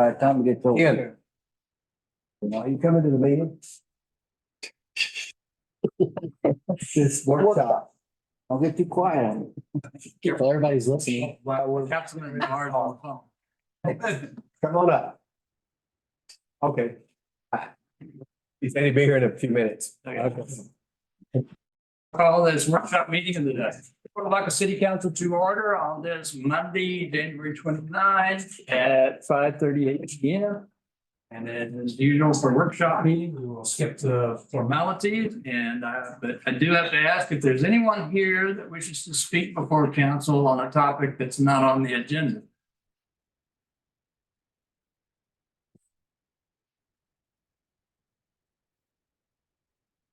by the time we get to. Yeah. Are you coming to the meeting? This workshop. Don't get too quiet on it. Well, everybody's listening. Councilman Rivard. Come on up. Okay. He said he'd be here in a few minutes. Call this workshop meeting of the Lavaca City Council to order on this Monday, January 29th at 5:38 p.m. And then as usual for workshop meeting, we will skip the formalities and but I do have to ask if there's anyone here that wishes to speak before council on a topic that's not on the agenda.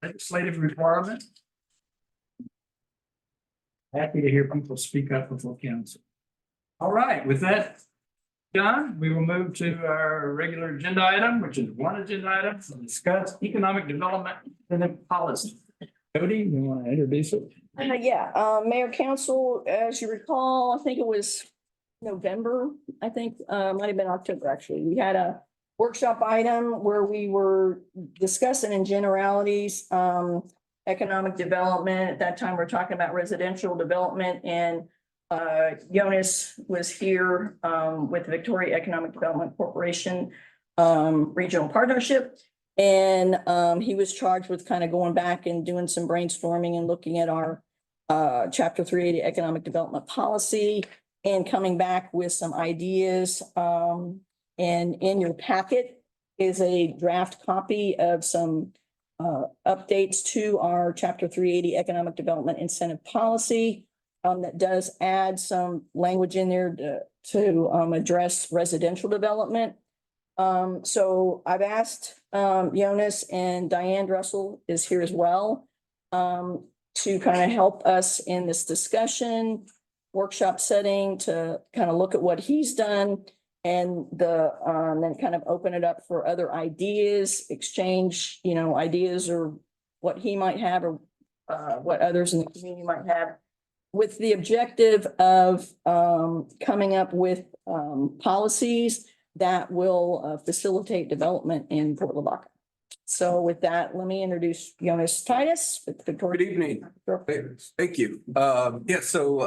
Legislative requirement. Happy to hear people speak up before council. All right, with that done, we will move to our regular agenda item, which is one agenda item to discuss economic development and policy. Cody, you want to introduce it? Mayor Council, as you recall, I think it was November, might have been October, actually. We had a workshop item where we were discussing in generalities, economic development. At that time, we're talking about residential development, and Jonas was here with the Victoria Economic Development Corporation Regional Partnership. And he was charged with kind of going back and doing some brainstorming and looking at our Chapter 380 Economic Development Policy and coming back with some ideas. And in your packet is a draft copy of some updates to our Chapter 380 Economic Development Incentive Policy that does add some language in there to address residential development. So I've asked Jonas, and Diane Russell is here as well, to kind of help us in this discussion, workshop setting, to kind of look at what he's done and then kind of open it up for other ideas, exchange, ideas or what he might have or what others in the community might have, with the objective of coming up with policies that will facilitate development in Port Lavaca. So with that, let me introduce Jonas Titus with Victoria. Good evening. Thank you. So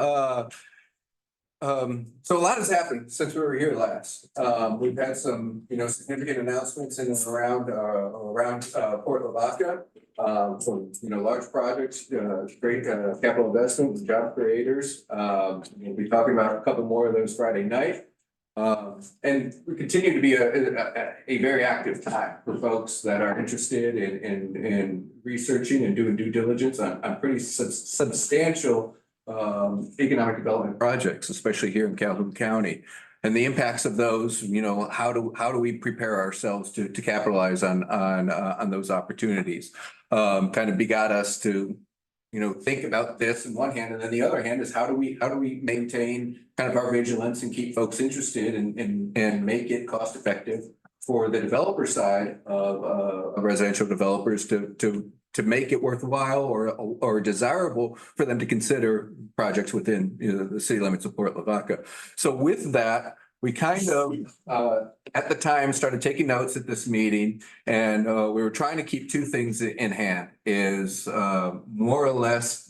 a lot has happened since we were here last. We've had some, significant announcements in and around Port Lavaca. Some, large projects, great capital investment with job creators. We'll be talking about a couple more of those Friday night. And we continue to be a very active time for folks that are interested in researching and doing due diligence on pretty substantial economic development projects, especially here in Calhoun County, and the impacts of those. How do we prepare ourselves to capitalize on those opportunities? Kind of begot us to think about this in one hand, and then the other hand is how do we maintain kind of our vigilance and keep folks interested and make it cost effective for the developer side of residential developers to make it worthwhile or desirable for them to consider projects within the city limits of Port Lavaca. So with that, we kind of at the time started taking notes at this meeting, and we were trying to keep two things in hand: is more or less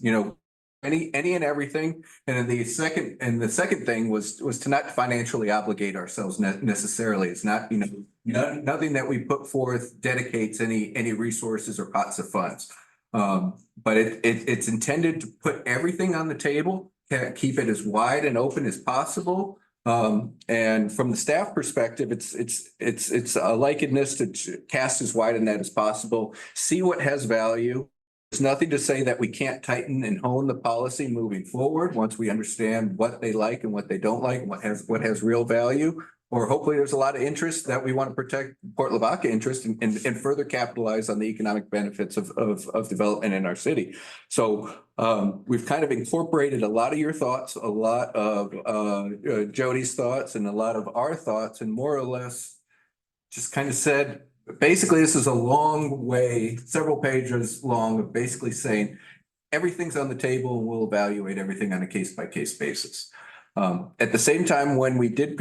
any and everything, and then the second thing was to not financially obligate ourselves necessarily. It's not nothing that we put forth dedicates any resources or pots of funds, but it's intended to put everything on the table, keep it as wide and open as possible. And from the staff perspective, it's a likeness to cast as wide a net as possible, see what has value. There's nothing to say that we can't tighten and hone the policy moving forward once we understand what they like and what they don't like, and what has real value. Or hopefully there's a lot of interest that we want to protect Port Lavaca interest and further capitalize on the economic benefits of development in our city. So we've kind of incorporated a lot of your thoughts, a lot of Jody's thoughts, and a lot of our thoughts, and more or less just kind of said, basically, this is a long way, several pages long, of basically saying everything's on the table and we'll evaluate everything on a case-by-case basis. At the same time, when we did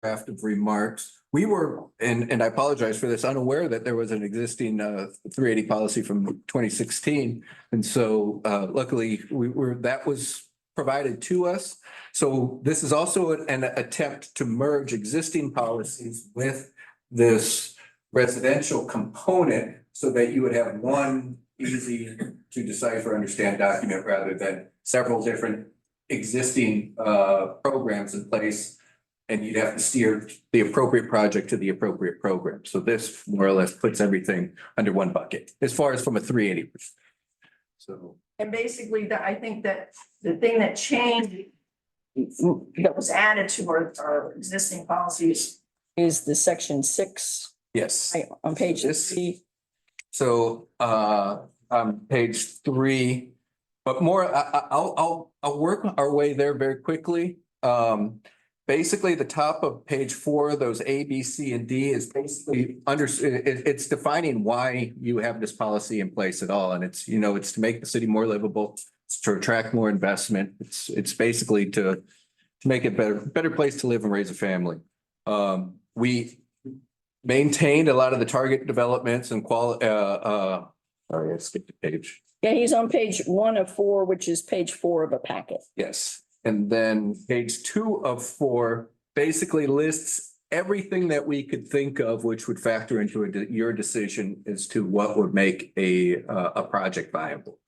draft of remarks. We were, and I apologize for this, unaware that there was an existing 380 policy from 2016. And so luckily that was provided to us. So this is also an attempt to merge existing policies with this residential component so that you would have one easy to decipher, understand document rather than several different existing programs in place. And you'd have to steer the appropriate project to the appropriate program. So this more or less puts everything under one bucket as far as from a 380 perspective. So. And basically, I think that the thing that changed, that was added to our existing policies is the section 6. Yes. Right, on page This- 3. So on page 3, but more, I'll work our way there very quickly. Basically, the top of page 4, those A, B, C, and D is basically it's defining why you have this policy in place at all. And it's, you know, it's to make the city more livable, it's to attract more investment. It's basically to make it better place to live and raise a family. We maintained a lot of the target developments and sorry, I skipped a page. Yeah, he's on page 1 of 4, which is page 4 of a packet. Yes. And then page 2 of 4 basically lists everything that we could think of, which would factor into your decision as to what would make a project viable.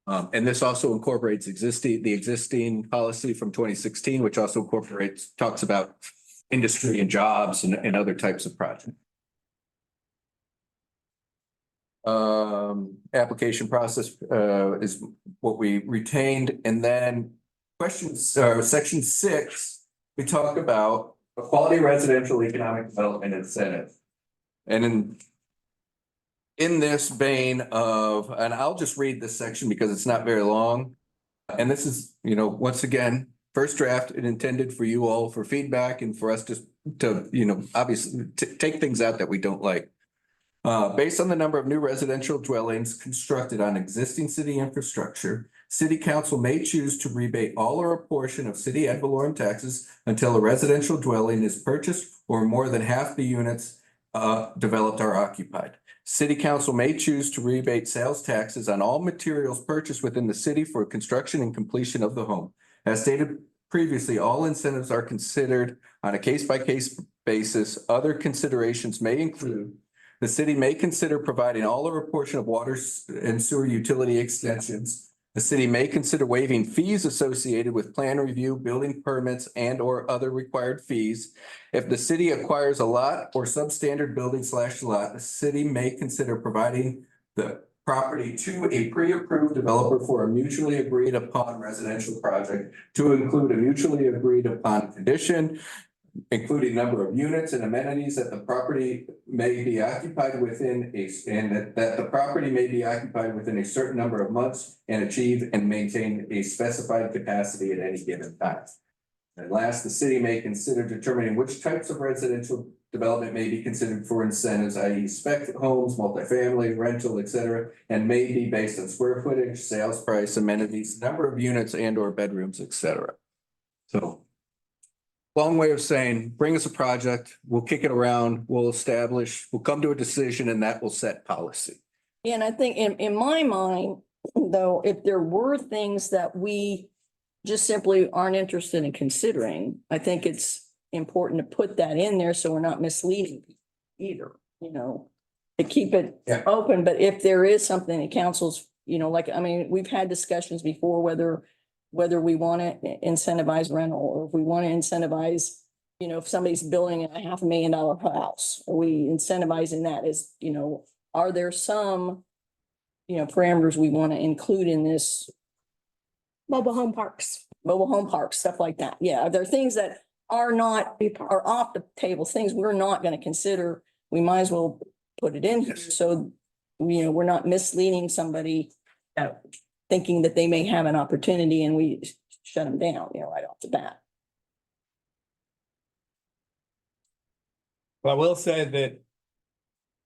And this also incorporates the existing policy from 2016, which also talks about industry and jobs and other types of projects. Application process is what we retained, and then section 6, we talk about a quality residential economic development incentive. And in this vein of, and I'll just read this section because it's not very long. And this is, you know, once again, first draft and intended for you all for feedback and for us to you know, obviously take things out that we don't like. Based on the number of new residential dwellings constructed on existing city infrastructure, City Council may choose to rebate all or a portion of city ad valorem taxes until a residential dwelling is purchased or more than half the units developed are occupied. City Council may choose to rebate sales taxes on all materials purchased within the city for construction and completion of the home. As stated previously, all incentives are considered on a case-by-case basis. Other considerations may include the city may consider providing all or a portion of water and sewer utility extensions. The city may consider waiving fees associated with plan review, building permits, and or other required fees. If the city acquires a lot or substandard building / lot, the city may consider providing the property to a pre-approved developer for a mutually agreed upon residential project to include a mutually agreed upon condition, including number of units and amenities that the property may be occupied within that the property may be occupied within a certain number of months and achieve and maintain a specified capacity at any given time. And last, the city may consider determining which types of residential development may be considered for incentives, i.e. spec homes, multifamily, rental, etc., and may be based on square footage, sales price, amenities, number of units and or bedrooms, etc. So long way of saying, bring us a project, we'll kick it around, we'll come to a decision, and that will set policy. And I think in my mind, though, if there were things that we just simply aren't interested in considering, I think it's important to put that in there so we're not misleading either, you know, to keep it open. But if there is something that councils, you know, like, I mean, we've had discussions before whether we want to incentivize rental or if we want to incentivize, you know, if somebody's building a $500,000 house, are we incentivizing that? Is, you know, are there some, you know, parameters we want to include in this? Mobile home parks. Mobile home parks, stuff like that. Yeah, there are things that are off the table, things we're not going to consider. We might as well put it in here. So, you know, we're not misleading somebody thinking that they may have an opportunity and we shut them down, you know, right off the bat. Well, I will say that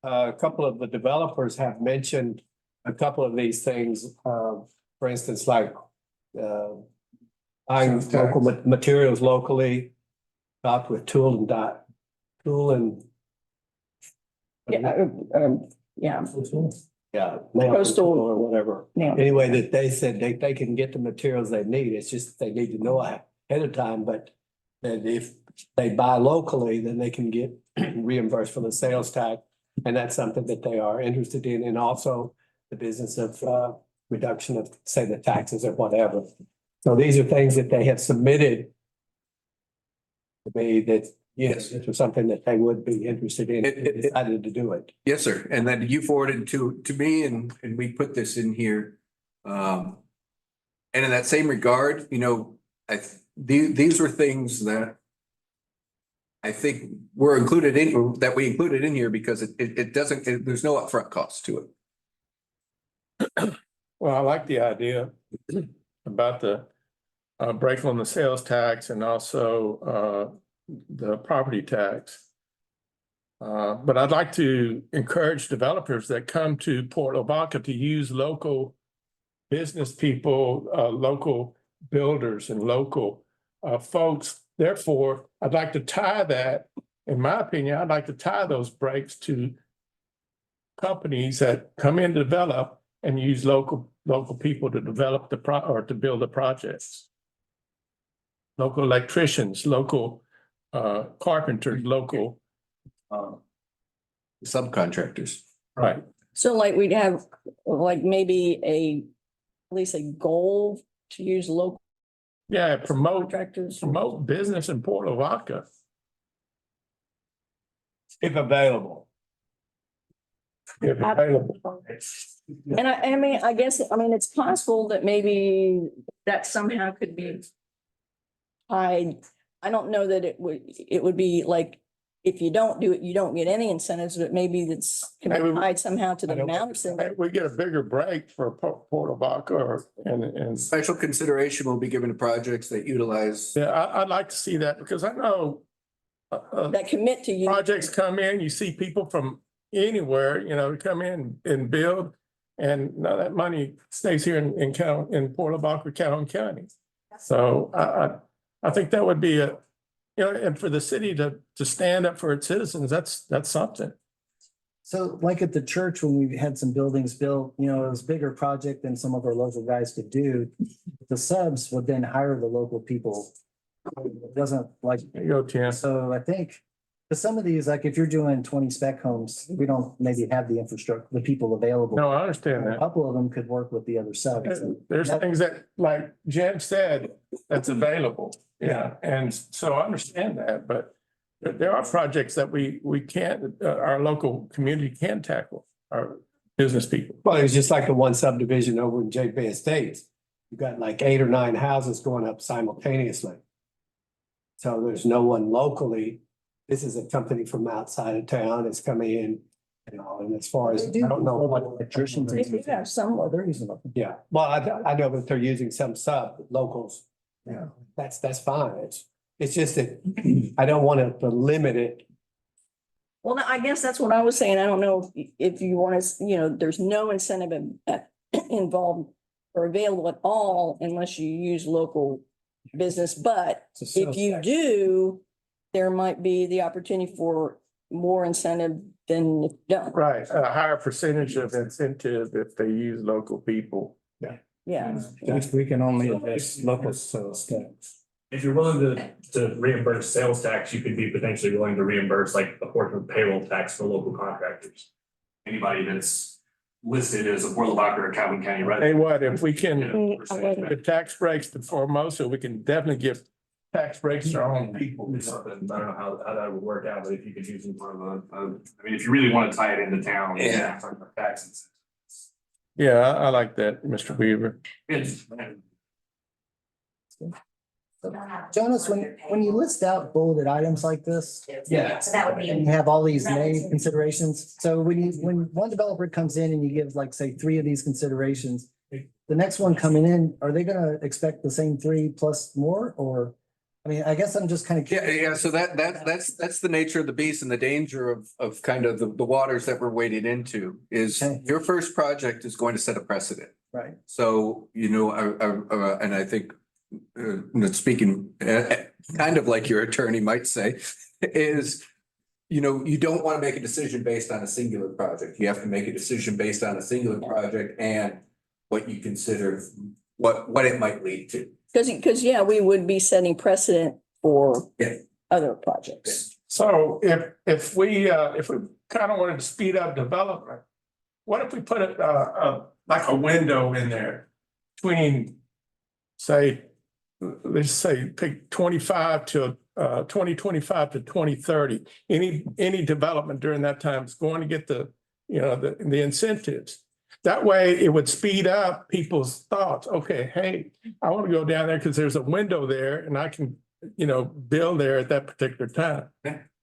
a couple of the developers have mentioned a couple of these things. For instance, like buying local materials locally, talked with Tool and Tool and. Yeah, yeah, Yeah. Coastal. Or whatever. yeah. Anyway, that they said they can get the materials they need. It's just they need to know ahead of time, but that if they buy locally, then they can get reimbursed for the sales tax. And that's something that they are interested in, and also the business of reduction of, say, the taxes or whatever. So these are things that they have submitted to me that, yes, this was something that they would be interested in, if they decided to do it. Yes, sir. And then you forwarded to me and we put this in here. And in that same regard, you know, these were things that I think were included in, that we included in here because it doesn't, there's no upfront cost to it. Well, I like the idea about the break on the sales tax and also the property tax. But I'd like to encourage developers that come to Port Lavaca to use local business people, local builders and local folks. Therefore, I'd like to tie that, in my opinion, I'd like to tie those breaks to companies that come in to develop and use local people to develop or to build the projects. Local electricians, local carpenters, local. Subcontractors. Right. So like we'd have like maybe at least a goal to use local Yeah, promote contractors. business in Port Lavaca. If available. If available. And I mean, I guess, it's possible that maybe that somehow could be tied. I don't know that it would be like, if you don't do it, you don't get any incentives, but maybe that's can be tied somehow to the amount. Maybe we get a bigger break for Port Lavaca and. Special consideration will be given to projects that utilize. Yeah, I'd like to see that because I know. That commit to you. Projects come in, you see people from anywhere, come in and build. And now that money stays here in Port Lavaca, Calhoun County. So I think that would be and for the city to stand up for its citizens, that's something. So like at the church, when we had some buildings built, it was a bigger project than some of our local guys could do. The subs would then hire the local people. It doesn't like, There you go, Tim. so I think for some of these, like if you're doing 20 spec homes, we don't maybe have the infrastructure, the people available. No, I understand A that. couple of them could work with the other subs. There's things that, like Jen said, that's available. Yeah, and so I understand that, but there are projects that we can't, our local community can tackle, our business people. Well, it's just like the one subdivision over in J Bay Estates. You've got like 8 or 9 houses going up simultaneously. So there's no one locally. This is a company from outside of town that's coming in, and as far as, I don't know what electricians. They do have some. They're using them. Yeah, well, I know that they're using some sub locals. Yeah, that's fine. It's just that I don't want to limit it. Well, I guess that's what I was saying. I don't know if you want to, there's no incentive involved or available at all unless you use local business. But if you do, there might be the opportunity for more incentive than if you don't. Right, a higher percentage of incentive if they use local people. Yeah. We can only invest local sales tax. If you're willing to reimburse sales tax, you could be potentially willing to reimburse like a portion of payroll tax for local contractors. Anybody that's listed as a Port Lavaca or Calhoun County Hey, resident. what, if we can, Yeah. if tax breaks to Formosa, we can definitely give tax breaks to our own people. Something, I don't know how that would work out, but if you could use them for if you really want to tie it into town. Yeah. Talking about taxes. Yeah, I like that, Mr. Weaver. It's- Jonas, when you list out bulleted items like this. Yeah. So that would be- And you have all these main considerations. So when one developer comes in and you give like, say, 3 of these considerations. The next one coming in, are they gonna expect the same 3 plus more, or? I guess I'm just kind of. Yeah. So that's the nature of the beast and the danger of kind of the waters that we're wading into is Okay. your first project is going to set a precedent. Right. So, and I think, speaking kind of like your attorney might say, is you don't want to make a decision based on a singular project. You have to make a decision based on a singular project and what you consider, what it might lead to. Because, yeah, we would be setting precedent for Yeah. other projects. So if we kind of wanted to speed up development, what if we put like a window in there between, say, let's say, pick 2025 to 2030, any development during that time is going to get the incentives. That way it would speed up people's thoughts. Okay, hey, I want to go down there because there's a window there and I can, build there at that particular time.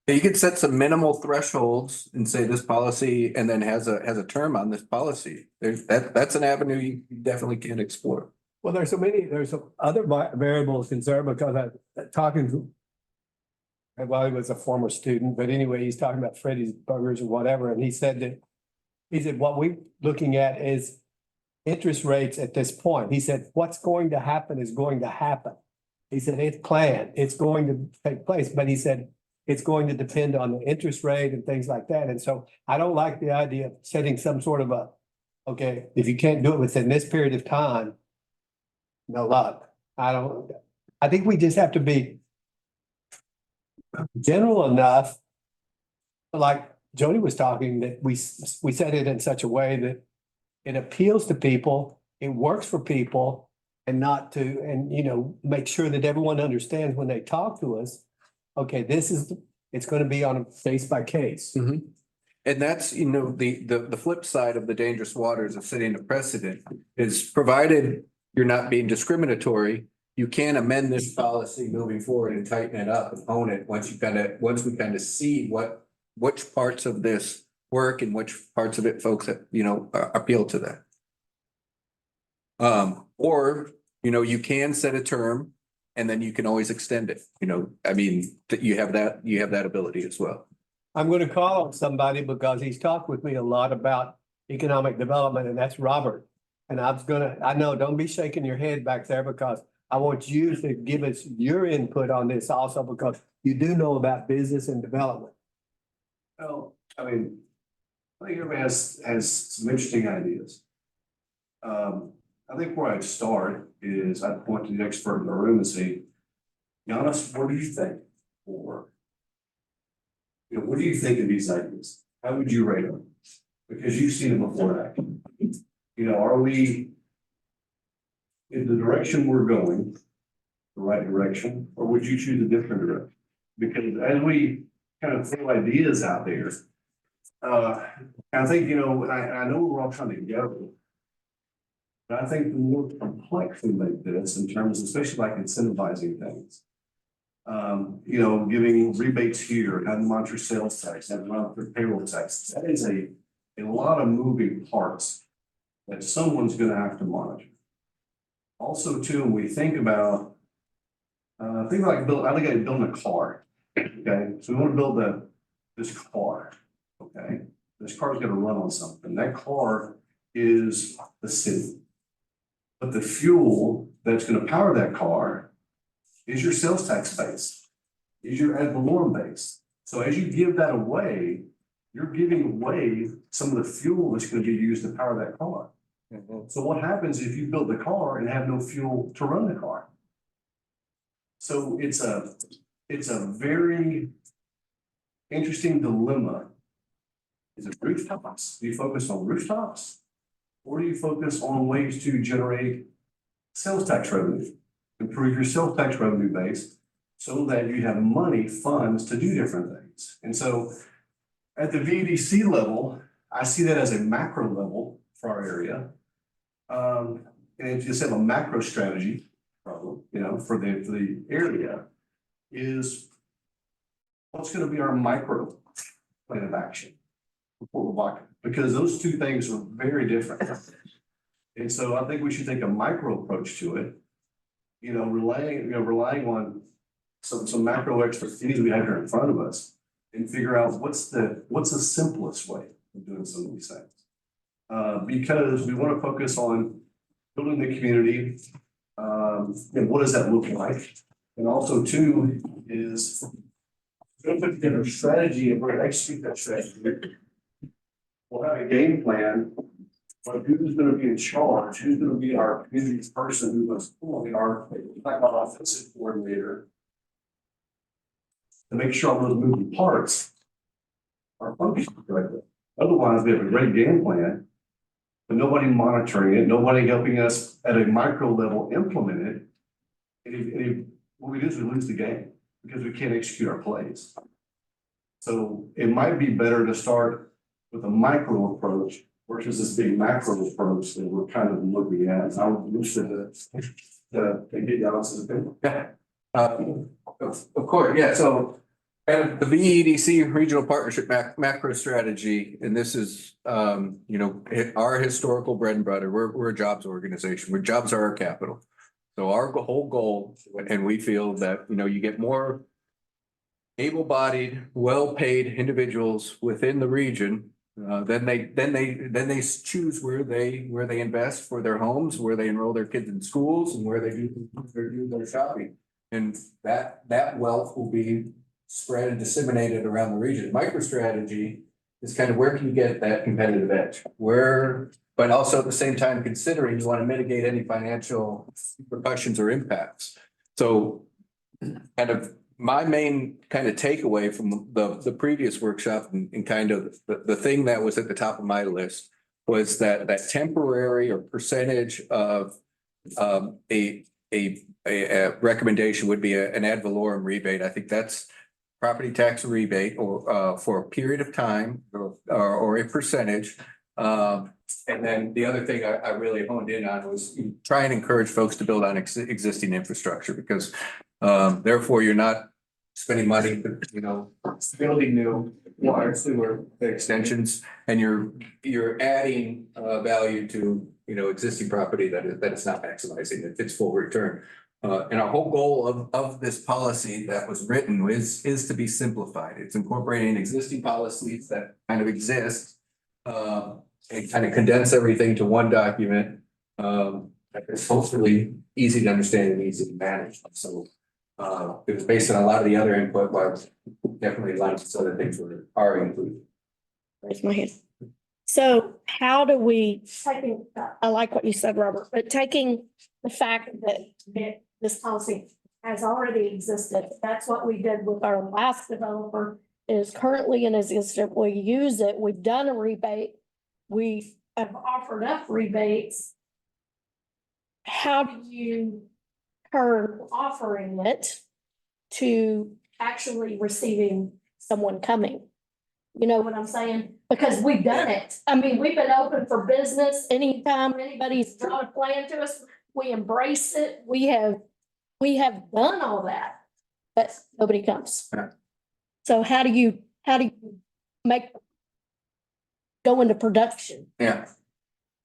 You could set some minimal thresholds and say this policy and then has a term on this policy. That's an avenue you definitely can explore. Well, there's some other variables concerned because talking to, well, he was a former student, but anyway, he's talking about Freddy's Burgers or whatever, and he said what we're looking at is interest rates at this point. He said, what's going to happen is going to happen. He said, it's planned, it's going to take place, but he said, it's going to depend on the interest rate and things like that. And so I don't like the idea of setting some sort of okay, if you can't do it within this period of time, no luck. I think we just have to be general enough, like Jody was talking, that we said it in such a way that it appeals to people, it works for people, and make sure that everyone understands when they talk to us, okay, it's going to be on a case by case. Mm-hmm. And that's, the flip side of the dangerous waters of setting a precedent is provided you're not being discriminatory, you can amend this policy moving forward and tighten it up and hone it once we kind of see which parts of this work and which parts of it folks that, appeal to that. Or, you can set a term and then you can always extend it, that you have that ability as well. I'm going to call on somebody because he's talked with me a lot about economic development, and that's Robert. And I know, don't be shaking your head back there because I want you to give us your input on this also because you do know about business and development. Well, I think everybody has some interesting ideas. I think where I'd start is I'd point to the expert in the room and say, Giannis, what do you think? Or, what do you think of these ideas? How would you rate them? Because you've seen them before that. Are we in the direction we're going, the right direction, or would you choose a different direction? Because as we kind of throw ideas out there, I think, I know we're all trying to go. But I think the more complex we make this in terms, especially like incentivizing things, giving rebates here, having monetary sales tax, having monetary payroll tax, that is a lot of moving parts that someone's going to have to monitor. Also, too, when we think about like building a car. Okay, so we want to build this car. Okay, this car's going to run on something. That car is the city. But the fuel that's going to power that car is your sales tax base, is your ad valorem base. So as you give that away, you're giving away some of the fuel that's going to be used to power that car. Mm-hmm. So what happens if you build the car and have no fuel to run the car? So it's a very interesting dilemma. Is it rooftops? Do you focus on rooftops? Or do you focus on ways to generate sales tax revenue, improve your sales tax revenue base so that you have funds to do different things? And so at the VDC level, I see that as a macro level for our area. And if you just have a macro strategy problem, for the area, is what's going to be our micro plan of action for Lavaca? Because those two things are very different. And so I think we should take a micro approach to it, relying on some macro expertise we have here in front of us and figure out what's the simplest way of doing some of these things. Because we want to focus on building the community, and what does that look like? And also too is We'll put together a strategy and we're gonna execute that strategy. We'll have a game plan, but who's gonna be in charge, who's gonna be our community person, who was pulling our, like our offensive coordinator. To make sure all those moving parts are functioning correctly. Otherwise, we have a great game plan, but nobody monitoring it, nobody helping us at a micro level implement it. What we do is we lose the game because we can't execute our plays. So it might be better to start with a micro approach versus this big macro approach that we're kind of looking at. And I would wish to get Alex's opinion. Yeah. Of course, yeah, so kind of the VEDC Regional Partnership Macro Strategy, and this is, our historical bread and butter. We're a jobs organization, where jobs are our capital. So our whole goal, and we feel that, you get more able-bodied, well-paid individuals within the region, then they choose where they invest for their homes, where they enroll their kids in schools, and where they do their shopping. And that wealth will be spread and disseminated around the region. MicroStrategy is kind of where can you get that competitive edge? But also at the same time, considering you want to mitigate any financial repercussions or impacts. So kind of my main kind of takeaway from the previous workshop and kind of the thing that was at the top of my list was that temporary or percentage of a recommendation would be an ad valorem rebate. I think that's property tax rebate or for a period of time or a percentage. And then the other thing I really honed in on was try and encourage folks to build on existing infrastructure because therefore you're not spending money, building new water sewer extensions, and you're adding value to existing property that it's not maximizing its full return. And our whole goal of this policy that was written is to be simplified. It's incorporating existing policies that kind of exist and kind of condense everything to one document. It's hopefully easy to understand and easy to manage. So it was based on a lot of the other input, but definitely a lot of other things are included. Raise my hand. So how do we, I like what you said, Robert, but taking the fact that this policy has already existed, that's what we did with our last developer, is currently in existence. We use it, we've done a rebate, we have offered up rebates. How do you turn offering it to actually receiving someone coming? You know what I'm saying? Because we've done it. I mean, we've been open for business. Anytime anybody's brought a plan to us, we embrace it. We have done all that, but nobody comes. Yeah. So how do you go into production? Yeah.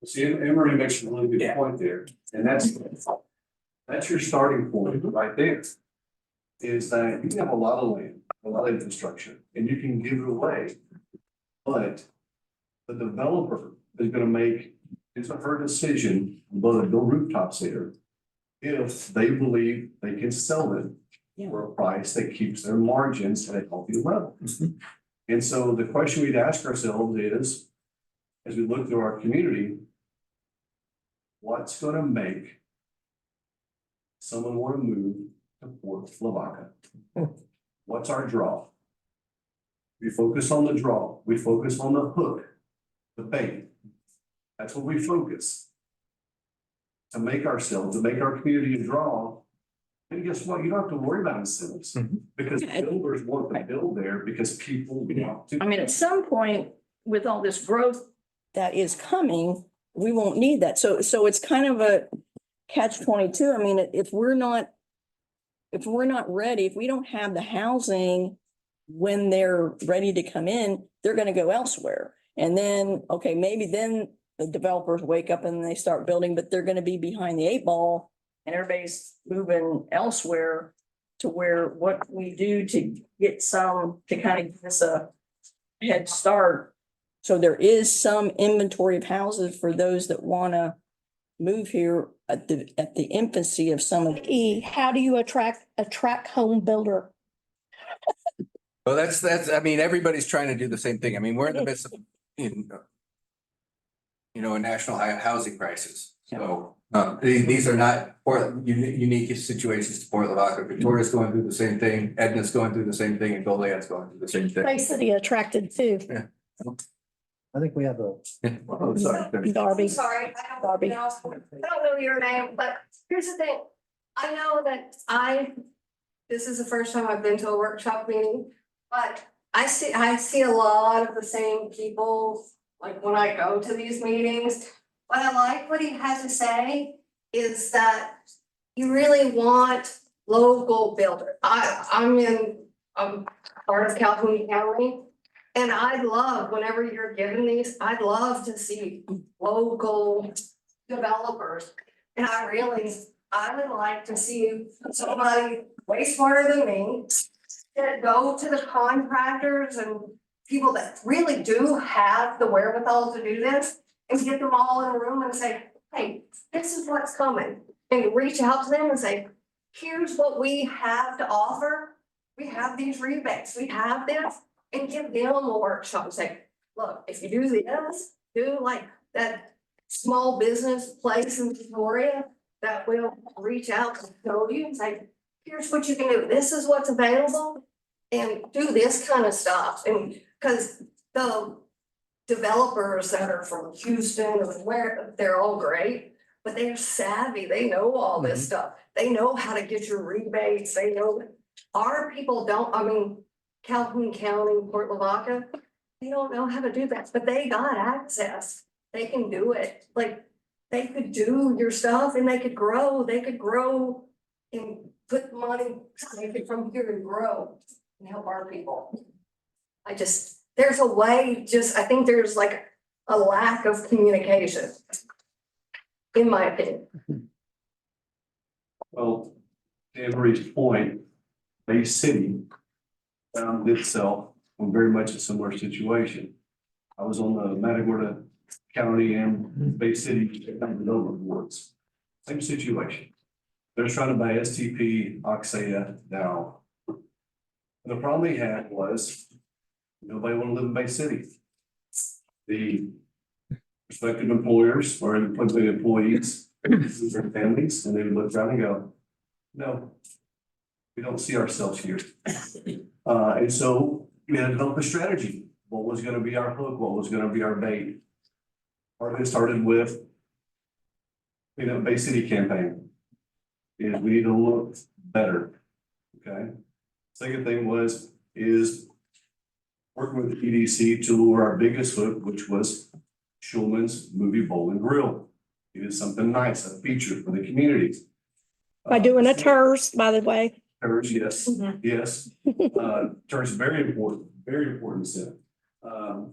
See, Emery makes a really good Yeah. point there, and that's your starting point right there. Is that you can have a lot of land, a lot of infrastructure, and you can give it away. But the developer is gonna make his or her decision, whether to build rooftops there, if they believe they can sell it for a price that keeps their margins at a healthy level. And so the question we'd ask ourselves is, as we look through our community, what's gonna make someone want to move to Port Lavaca? What's our draw? We focus on the draw. We focus on the hook, the bait. That's what we focus. To make ourselves, to make our community a draw. And guess what? You don't have to worry about incentives because builders want to build there because people want to. I mean, at some point, with all this growth that is coming, we won't need that. So it's kind of a catch-22. I mean, if we're not ready, if we don't have the housing when they're ready to come in, they're gonna go elsewhere. And then, okay, maybe then the developers wake up and they start building, but they're gonna be behind the 8 ball and everybody's moving elsewhere to where what we do to get some, to kind of give us a head start. So there is some inventory of houses for those that wanna move here at the infancy of some of. How do you attract home builder? Well, that's, I mean, everybody's trying to do the same thing. I mean, we're in the midst of, a national housing crisis. So, these are not unique situations to Port Lavaca. Victoria's going through the same thing, Edna's going through the same thing, and Goliad's going through the same thing. Bay City attracted too. I think we have a, Oh, sorry. Darby. Sorry, I Darby. don't know your name, but here's the thing. I know that this is the first time I've been to a workshop meeting, but I see a lot of the same people, like when I go to these meetings. What I like what he has to say is that you really want local builder. I'm part of Calhoun County. And I'd love, whenever you're giving these, I'd love to see local developers. And I would like to see somebody way smarter than me that go to the contractors and people that really do have the wherewithal to do this and get them all in a room and say, hey, this is what's coming. And reach out to them and say, here's what we have to offer. We have these rebates, we have this. And give them a workshop and say, look, if you do this, do like that small business place in Victoria that will reach out to show you and say, here's what you can do. This is what's available. And do this kind of stuff. And because the developers that are from Houston or where, they're all great, but they're savvy. They know all this stuff. They know how to get your rebates. They know our people don't, I mean, Calhoun County, Port Lavaca, they don't know how to do that, but they got access. They can do it. Like, they could do your stuff and they could grow and put money, take it from here and grow and help our people. There's a way, I think there's like a lack of communication, in my opinion. Well, to Emery's point, Bay City found itself in very much a similar situation. I was on the Matagorda County and Bay City Development Boards. Same situation. They're trying to buy STP, Oxaya, Dow. And the problem they had was nobody wanted to live in Bay City. The prospective employers or the employees, their families, and they would look around and go, no, we don't see ourselves here. And so we had to develop a strategy. What was going to be our hook? What was going to be our bait? Part of it started with, Bay City campaign. Is we need to look better. Okay. Second thing is working with the EDC to lure our biggest hook, which was Schulman's Movie Bowl and Grill. It is something nice, a feature for the community. By doing a TERS, by the way. TERS, yes, yes. TERS is very important to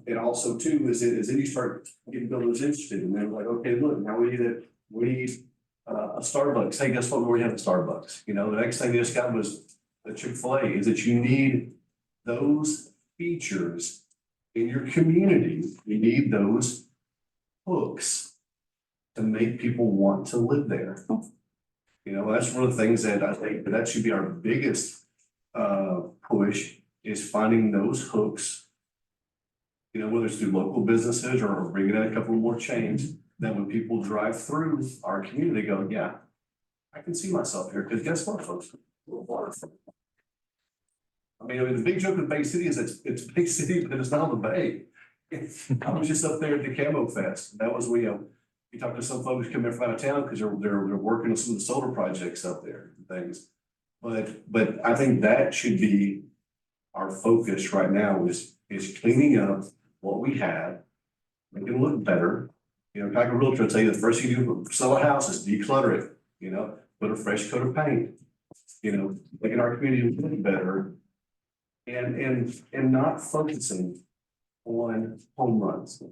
and also too, is then you start getting builders interested and they're like, okay, look, now we need a Starbucks. Hey, guess what? We already have a Starbucks. The next thing they just got was the Chick-fil-A. Is that you need those features in your community. You need those hooks to make people want to live there. That's one of the things that I think that should be our biggest push is finding those hooks. Whether it's through local businesses or bringing in a couple more chains, that when people drive through our community, they go, yeah, I can see myself here. Because guess what, folks? I mean, the big joke of Bay City is it's Bay City, but it's not on the Bay. I was just up there at the Camo Fest. That was when, you talk to some folks coming from out of town because they're working on some of the solar projects up there and things. But I think that should be our focus right now is cleaning up what we have, make it look better. Like a realtor will tell you the first thing you do to sell a house is declutter it, put a fresh coat of paint, making our community look better and not focusing on home runs.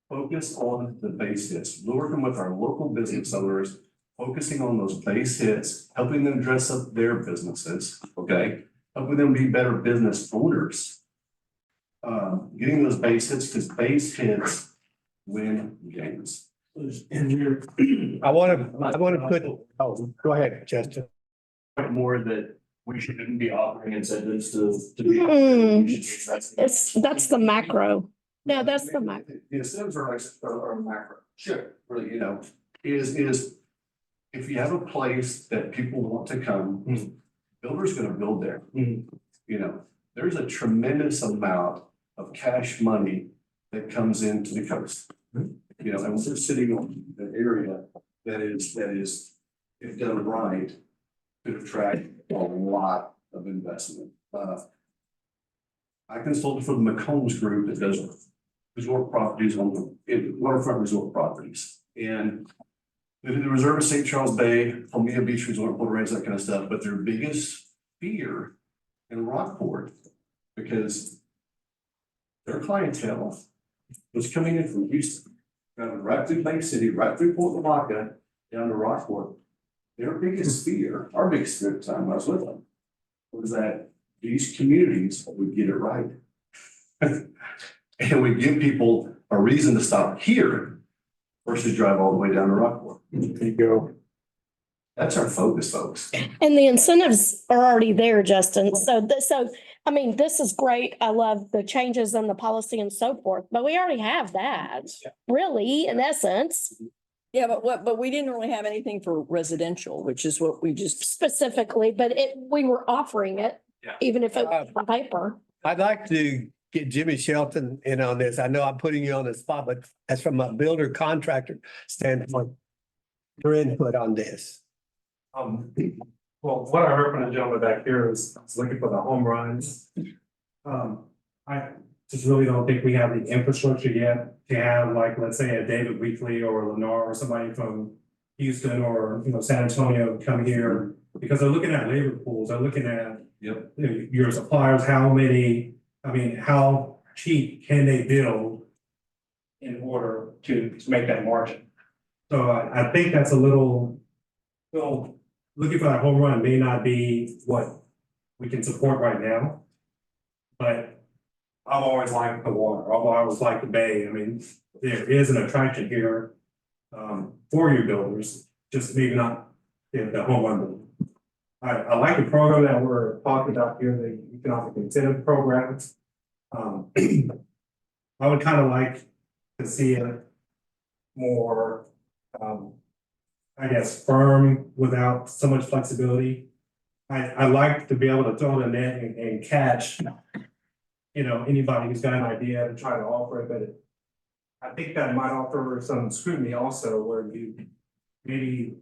Focus on the base hits. We're working with our local business owners, focusing on those base hits, helping them dress up their businesses, okay? Helping them be better business owners. Getting those base hits, because base hits win games. I want to put, oh, go ahead, Justin. More that we shouldn't be offering incentives to be. Hmm. we should be investing. That's the macro. No, that's the macro. The incentives are like, are macro, sure, really, you know, is if you have a place that people want to come, builder's gonna build there. Mhm. You know, there's a tremendous amount of cash money that comes into the coast. You know, and we're sitting on an area that is, if done right, could attract a lot of investment. I consulted for the McCombs group that does resort properties waterfront resort properties. And they do the Reserve of St. Charles Bay, Palmilla Beach Resort, Puerto Reyes, that kind of stuff, but their biggest fear in Rockport, because their clientele was coming in from Houston, right through Lake City, right through Port Lavaca, down to Rockport. Their biggest fear, our biggest fear at the time I was with them, was that these communities would get it right. And we give people a reason to stop here versus drive all the way down to Rockport. There you go. That's our focus, folks. And the incentives are already there, Justin. So I mean, this is great. I love the changes in the policy and so forth, but we already have that, really, in essence. Yeah, but we didn't really have anything for residential, which is what we just, Specifically, but we were offering it, Yeah. even if it was on paper. I'd like to get Jimmy Shelton in on this. I know I'm putting you on the spot, but as from a builder contractor standpoint, your input on this. Well, what I heard from the gentleman back here is looking for the home runs. I just really don't think we have the infrastructure yet to have, like, let's say a David Weekly or Lennar or somebody from Houston or, San Antonio come here, because they're looking at labor pools, they're looking at your suppliers, how cheap can they build in order to make that margin? So I think that's a little, looking for that home run may not be what we can support right now. But I've always liked the water, I've always liked the bay. I mean, there is an attraction here for your builders, just maybe not the home run building. I like the program that we're talking about here, the economic incentive programs. I would kind of like to see it more, I guess, firm without so much flexibility. I like to be able to throw the net and catch, anybody who's got an idea to try to offer it, but I think that might offer some scrutiny also, where you maybe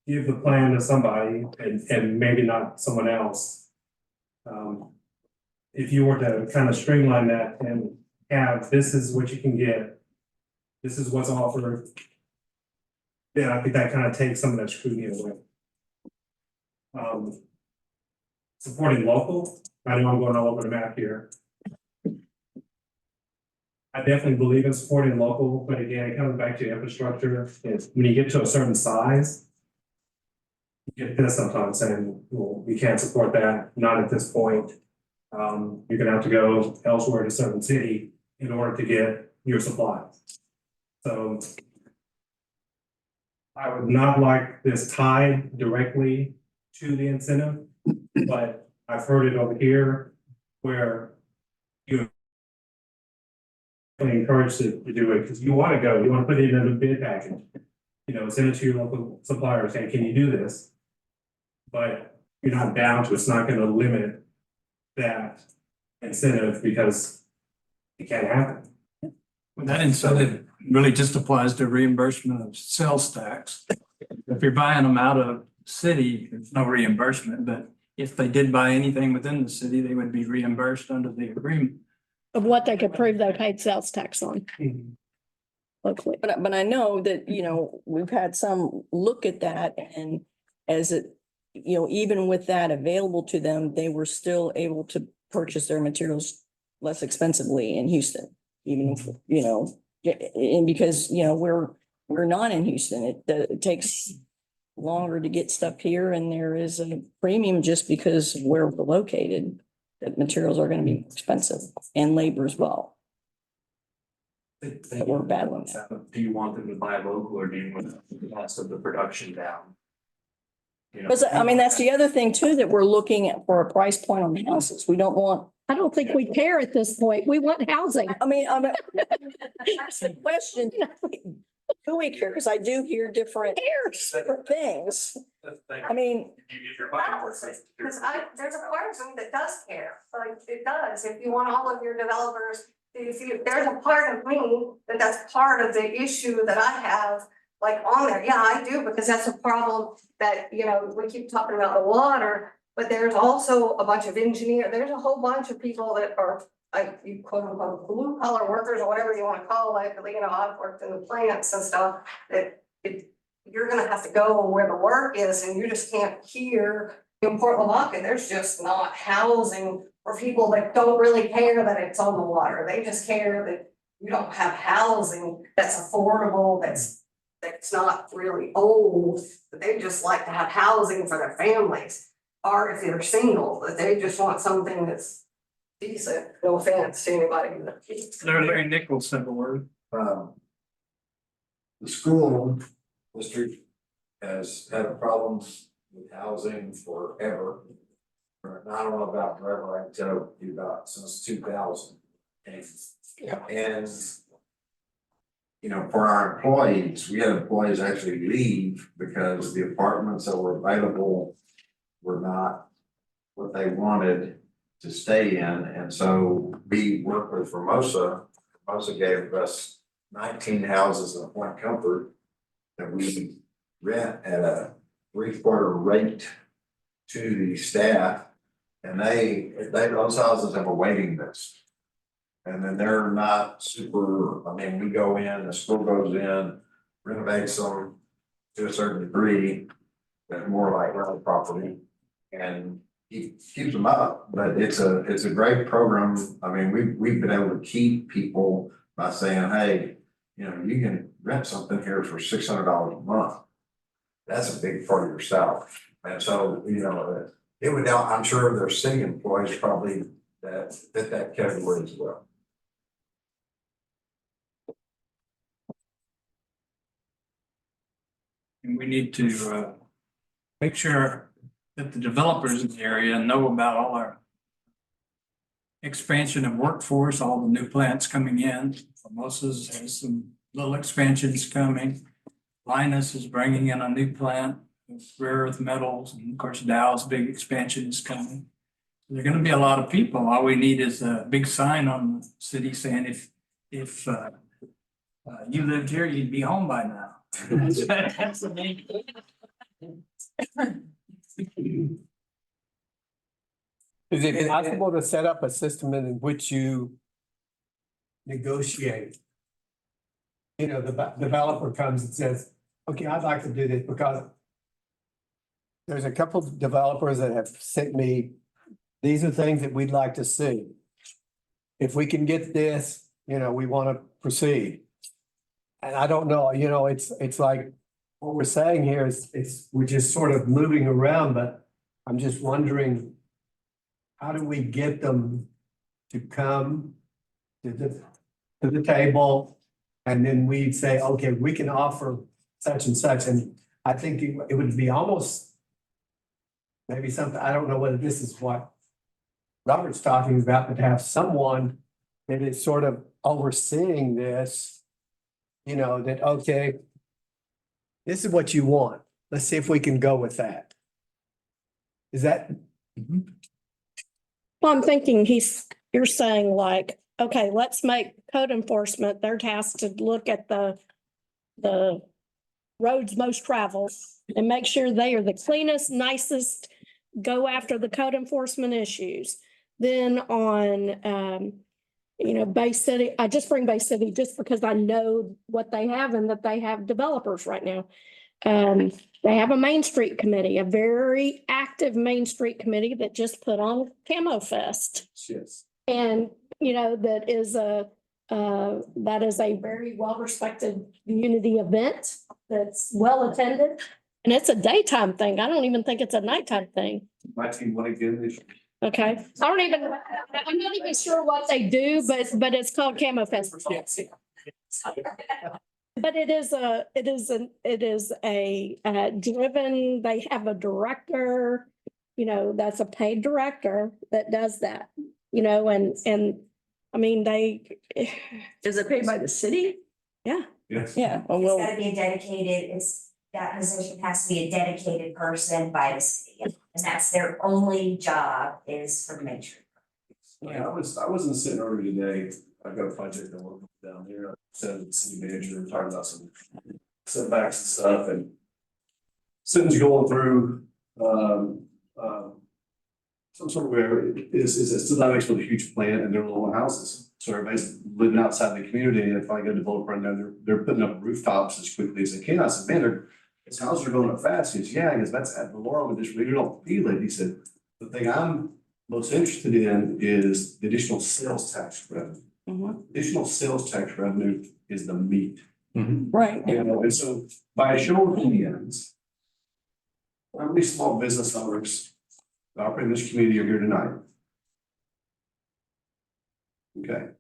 give the plan to somebody and maybe not someone else. If you were to kind of streamline that and have, this is what you can get, this is what's offered, then I think that kind of takes some of that scrutiny away. Supporting local, I know I'm going all over the map here. I definitely believe in supporting local, but again, it comes back to infrastructure. When you get to a certain size, you get pissed sometimes saying, well, we can't support that, not at this point. You're gonna have to go elsewhere to a certain city in order to get your supplies. So I would not like this tied directly to the incentive, but I've heard it over here where you encouraged to do it because you want to go, you want to put it in a bid package. Send it to your local supplier saying, can you do this? But you're not bound to, it's not going to limit that incentive because it can't happen. That incentive really just applies to reimbursement of sales tax. If you're buying them out of city, there's no reimbursement, but if they did buy anything within the city, they would be reimbursed under the agreement. Of what they could prove they paid sales tax on. Locally. but I know that, we've had some look at that, and as it, even with that available to them, they were still able to purchase their materials less expensively in Houston, even if, and because, we're not in Houston, it takes longer to get stuff here, and there is a premium just because where we're located, that materials are going to be expensive and labor as well. That we're battling that. Do you want them to buy local, or do you want the cost of the production down? You know, Because I mean, that's the other thing too, that we're looking at for a price point on the houses. We don't want, I don't think we care at this point. We want housing. I mean, that's the question. Do we care? Because I do hear different things. I mean, Because there's a part of me that does care, like, it does, if you want all of your developers, there's a part of me that's part of the issue that I have, like, on there, yeah, I do, because that's a problem that, you know, we keep talking about the water, but there's also a bunch of there's a whole bunch of people that are, like, you quote unquote, blue collar workers, or whatever you wanna call it, you know, I've worked in the plants and stuff, that you're gonna have to go where the work is, and you just can't hear in Port Lavaca, there's just not housing for people that don't really care that it's on the water. They just care that you don't have housing that's affordable, that's not really old, but they just like to have housing for their families. Or if they're single, that they just want something that's decent, no offense to anybody. Larry Nichols said a word. The school district has had a problem with housing forever. Or I don't know about forever, I can tell you about since 2000. And you know, for our employees, we had employees actually leave because the apartments that were available were not what they wanted to stay in. And so we worked with Formosa. Formosa gave us 19 houses in Point Comfort that we rent at a 3/4 rate to the staff. And those houses have a waiting list. And then they're not super, I mean, we go in, the school goes in, renovates them to a certain degree, but more like rental property. And keeps them up, but it's a great program. I mean, we've been able to keep people by saying, hey, you know, you can rent something here for $600 a month. That's a big part of your salary. And so, you know, it would, I'm sure there's city employees probably that fit that category as well. And we need to make sure that the developers in the area know about all our expansion of workforce, all the new plants coming in. Formosa's has some little expansions coming. Linus is bringing in a new plant with rare earth metals, and of course Dow's big expansion is coming. There are going to be a lot of people. All we need is a big sign on the city saying if you lived here, you'd be home by now. That's the main. Is it possible to set up a system in which you negotiate? You know, the developer comes and says, okay, I'd like to do this because there's a couple of developers that have sent me, these are things that we'd like to see. If we can get this, you know, we want to proceed. And I don't know, you know, it's like what we're saying here is we're just sort of moving around, but I'm just wondering, how do we get them to come to the table? And then we say, okay, we can offer such and such. And I think it would be almost maybe something, I don't know whether this is what Robert's talking about, but to have someone that is sort of overseeing this, you know, that, okay, this is what you want. Let's see if we can go with that. Is that? Well, I'm thinking you're saying like, okay, let's make code enforcement, their task to look at the roads most traveled and make sure they are the cleanest, nicest, go after the code enforcement issues. Then on, you know, Bay City, I just bring Bay City just because I know what they have and that they have developers right now. They have a Main Street committee, a very active Main Street committee that just put on Camo Fest. Yes. And, you know, that is a very well-respected community event that's well attended. And it's a daytime thing. I don't even think it's a nighttime thing. My team won again this year. Okay, I'm not even sure what they do, but it's called Camo Fest. But it is a driven, they have a director, that's a paid director that does that, and I mean, Is it paid by the city? yeah. Yes. Yeah, oh, It's well, gotta be a dedicated, that position has to be a dedicated person by the city. And that's their only job is for the matrix. Yeah, I wasn't sitting earlier today, I've got a project I'm working on down there, I said to the city manager, and talking about some setbacks and stuff, and sitting going through, some sort of where is it still not actually with a huge plant and they're little houses, so everybody's living outside the community, and if I get a developer in there, they're putting up rooftops as quickly as they can. I said, man, his houses are going up fast. He goes, yeah, because that's at the Laurel, and just really don't feel it. He said, the thing I'm most interested in is the additional sales tax revenue. Mhm. Additional sales tax revenue is the meat. right. And so by a show of hands, how many small business owners that operate in this community are here tonight? Okay.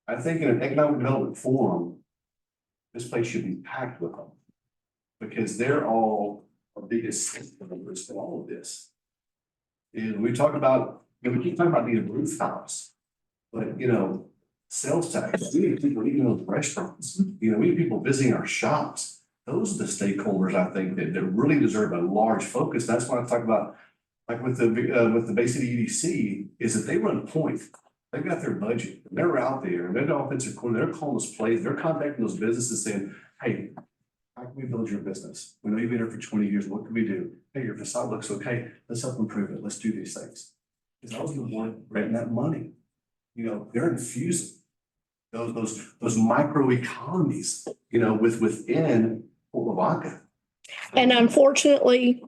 I think in an economic development forum, this place should be packed with them. Because they're all our biggest stakeholders in all of this. And we talk about, we keep talking about these rooftops, but sales tax, we need people eating in those restaurants, we need people visiting our shops. Those are the stakeholders, I think, that really deserve a large focus. That's why I talk about, like with the Bay City EDC, is that they run point. They've got their budget, and they're out there, and they're the offensive coordinator, they're calling those plays, they're contacting those businesses saying, hey, how can we build your business? We know you've been here for 20 years. What can we do? Hey, your facade looks okay. Let's help improve it. Let's do these things. Because I was the one renting that money. They're infusing those micro economies, within Fort Lavaca. And unfortunately,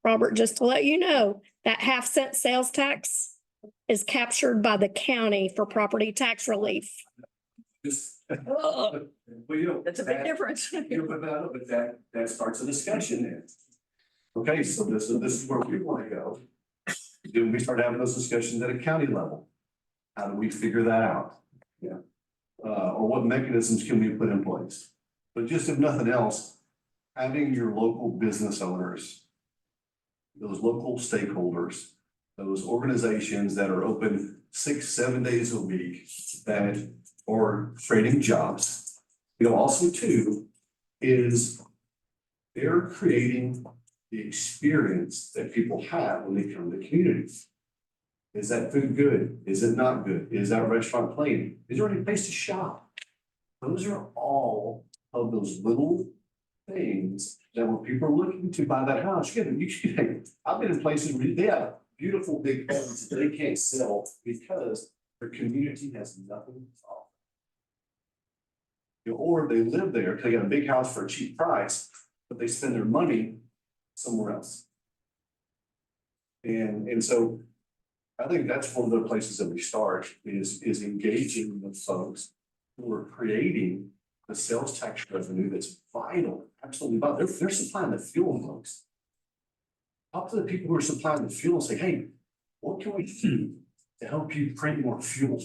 Robert, just to let you know, that 1/2 cent sales tax is captured by the county for property tax relief. Oh, Well, that's a big difference. But that starts a discussion then. Okay, so this is where we want to go. Then we start having those discussions at a county level. How do we figure that out? Yeah. Or what mechanisms can we put in place? But just if nothing else, having your local business owners, those local stakeholders, those organizations that are open 6-7 days a week that are creating jobs. Also too, is they're creating the experience that people have when they come to communities. Is that food good? Is it not good? Is that restaurant clean? Is there any place to shop? Those are all of those little things that when people are looking to buy that house, I've been in places where they have beautiful big homes that they can't sell because their community has nothing to offer. Or they live there because they got a big house for a cheap price, but they spend their money somewhere else. And so I think that's one of the places that we start is engaging with folks who are creating the sales tax revenue that's vital, absolutely vital. They're supplying the fuel, folks. Talk to the people who are supplying the fuel and say, hey, what can we do to help you print more fuel?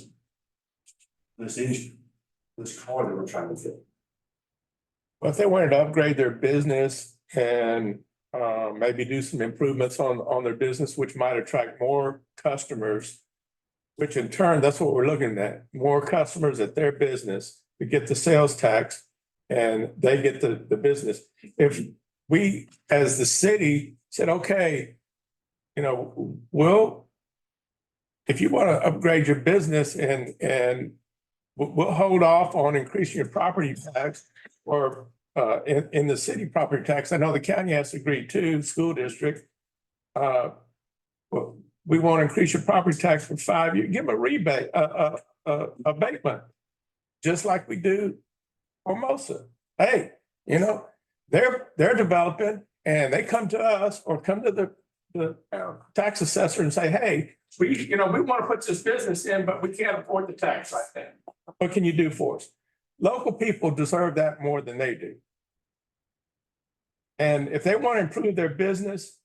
This engine, this car that we're trying to fit. Well, if they wanted to upgrade their business and maybe do some improvements on their business, which might attract more customers, which in turn, that's what we're looking at, more customers at their business to get the sales tax and they get the business. If we, as the city, said, okay, if you want to upgrade your business and we'll hold off on increasing your property tax or in the city property tax. I know the county has to agree too, school district. Well, we want to increase your property tax for 5 years, give them a rebate, abatement, just like we do for Mosa. Hey, they're developing and they come to us or come to the tax assessor and say, hey, we want to put this business in, but we can't afford the tax right now. What can you do for us? Local people deserve that more than they do. And if they want to improve their business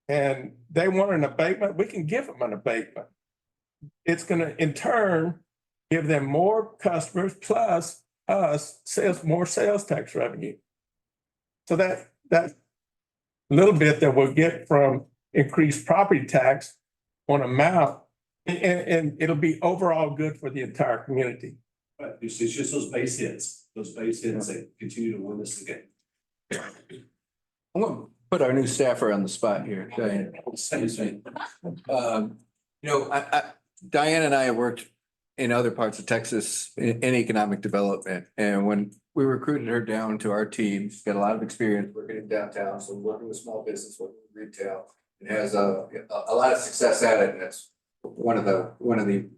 and they want an abatement, we can give them an abatement. It's going to, in turn, give them more customers. Plus, more sales tax revenue. So that little bit that we'll get from increased property tax on amount, and it'll be overall good for the entire community. Right, it's just those base hits that continue to win us the game. I'm gonna put our new staffer on the spot here, Diane. Excuse me. Diane and I have worked in other parts of Texas in economic development. And when we recruited her down to our team, she's got a lot of experience working in downtown, so working with small business, working with retail. It has a lot of success at it, and that's one of the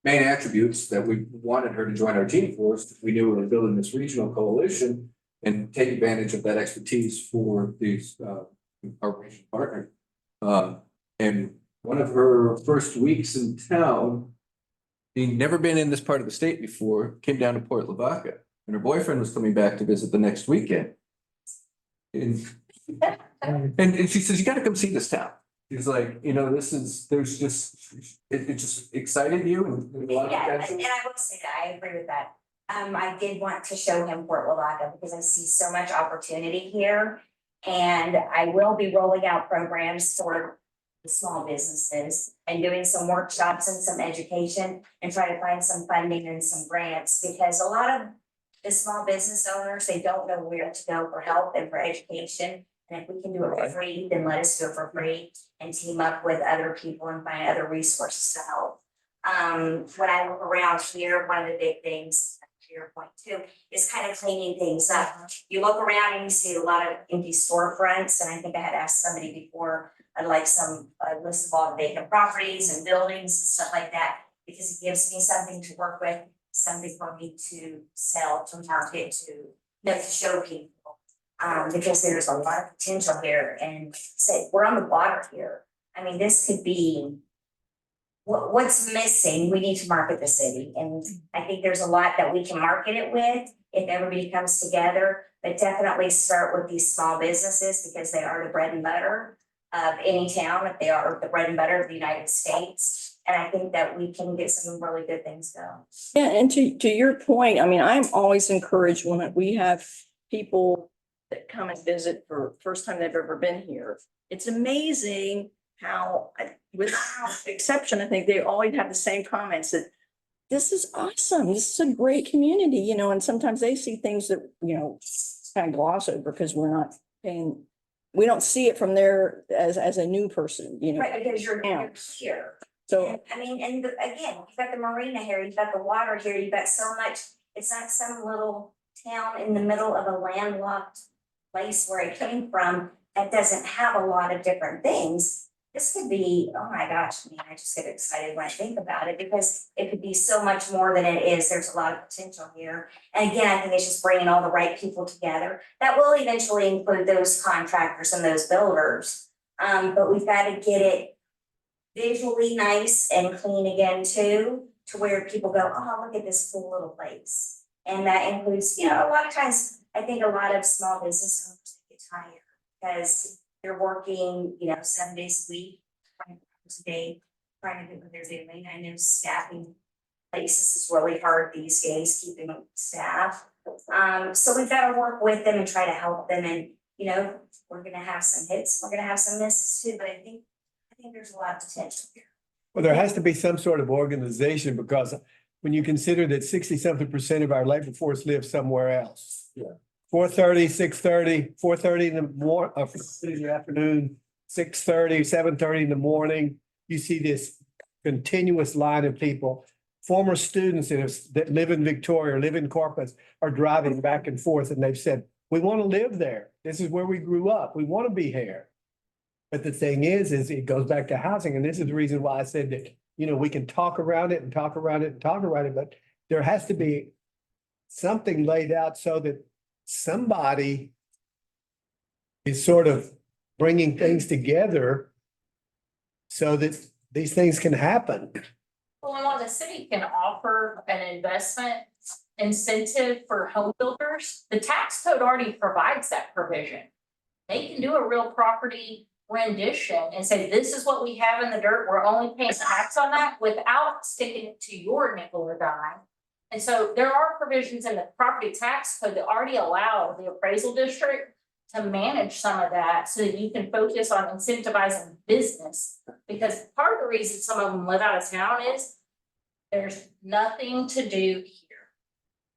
main attributes that we wanted her to join our team for. We knew we were building this regional coalition and take advantage of that expertise for these our regional partner. And one of her first weeks in town, being never been in this part of the state before, came down to Port Lavaca, and her boyfriend was coming back to visit the next weekend. And she says, "You got to come see this town." He's like, there's just, it just excited you and there's a lot of Yeah, potential. and I will say that, I agree with that. I did want to show him Port Lavaca because I see so much opportunity here. And I will be rolling out programs for the small businesses and doing some workshops and some education and try to find some funding and some grants, because a lot of the small business owners, they don't know where to go for help and for education. And if we can do it for free, then let us do it for free and team up with other people and find other resources to help. When I look around here, one of the big things, to your point too, is kind of cleaning things up. You look around and you see a lot of empty storefronts, and I think I had asked somebody before, I'd like a list of all the vacant properties and buildings and stuff like that, because it gives me something to work with, something for me to sell, to market, to show people. Because there's a lot of potential here, and say, we're on the water here. I mean, this could be what's missing. We need to market the city, and I think there's a lot that we can market it with if everybody comes together, but definitely start with these small businesses, because they are the bread and butter of any town, if they are the bread and butter of the United States. And I think that we can get some really good things going. Yeah, and to your point, I mean, I'm always encouraged when we have people that come and visit for first time they've ever been here. It's amazing how, without exception, I think they always have the same comments that this is awesome. This is a great community, and sometimes they see things that, kind of gloss over because we're not paying, we don't see it from there as a new person, Right, because you're Yeah. here. So, I mean, again, you've got the marina here, you've got the water here, you've got so much, it's not some little town in the middle of a landlocked place where it came from that doesn't have a lot of different things. This could be, oh my gosh, I just get excited when I think about it, because it could be so much more than it is. There's a lot of potential here. And again, I think it's just bringing all the right people together. That will eventually include those contractors and those builders. But we've got to get it visually nice and clean again too, to where people go, oh, look at this cool little place. And that includes, a lot of times, I think a lot of small business owners get tired because they're working, 7 days a week, 20 hours a day, trying to do what they're doing. I know staffing places is really hard these days, keeping staff. So we've got to work with them and try to help them. And, we're going to have some hits, we're going to have some misses too, but I think there's a lot of potential here. Well, there has to be some sort of organization, because when you consider that 60-something% of our labor force lives somewhere else. Yeah. 4:30, 6:30, 4:30 in the afternoon, 6:30, 7:30 in the morning. You see this continuous line of people. Former students that live in Victoria or live in Corpus are driving back and forth, and they've said, we want to live there. This is where we grew up. We want to be here. But the thing is it goes back to housing. And this is the reason why I said that, we can talk around it and talk around it and talk around it, but there has to be something laid out so that somebody is sort of bringing things together so that these things can happen. Well, and while the city can offer an investment incentive for home builders, the tax code already provides that provision. They can do a real property rendition and say, this is what we have in the dirt, we're only paying tax on that, without sticking it to your nickel or dime. And so there are provisions in the property tax code that already allow the appraisal district to manage some of that so that you can focus on incentivizing business. Because part of the reason some of them live out of town is there's nothing to do here.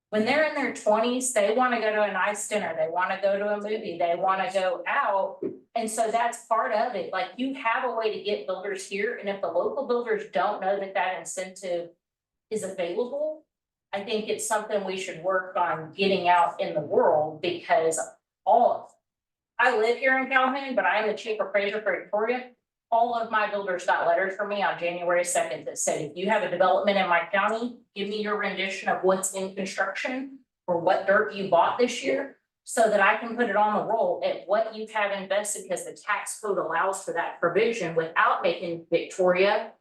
When they're in their 20s, they want to go to a nice dinner, they want to go to a movie, they want to go out. And so that's part of it. Like, you have a way to get builders here, and if the local builders don't know that that incentive is available, I think it's something we should work on getting out in the world, because I live here in Calhoun, but I am the chief appraiser for Victoria. All of my builders got letters from me on January 2nd that said, if you have a development in my county, give me your rendition of what's in construction or what dirt you bought this year, so that I can put it on the roll at what you have invested, because the tax code allows for that provision without making Victoria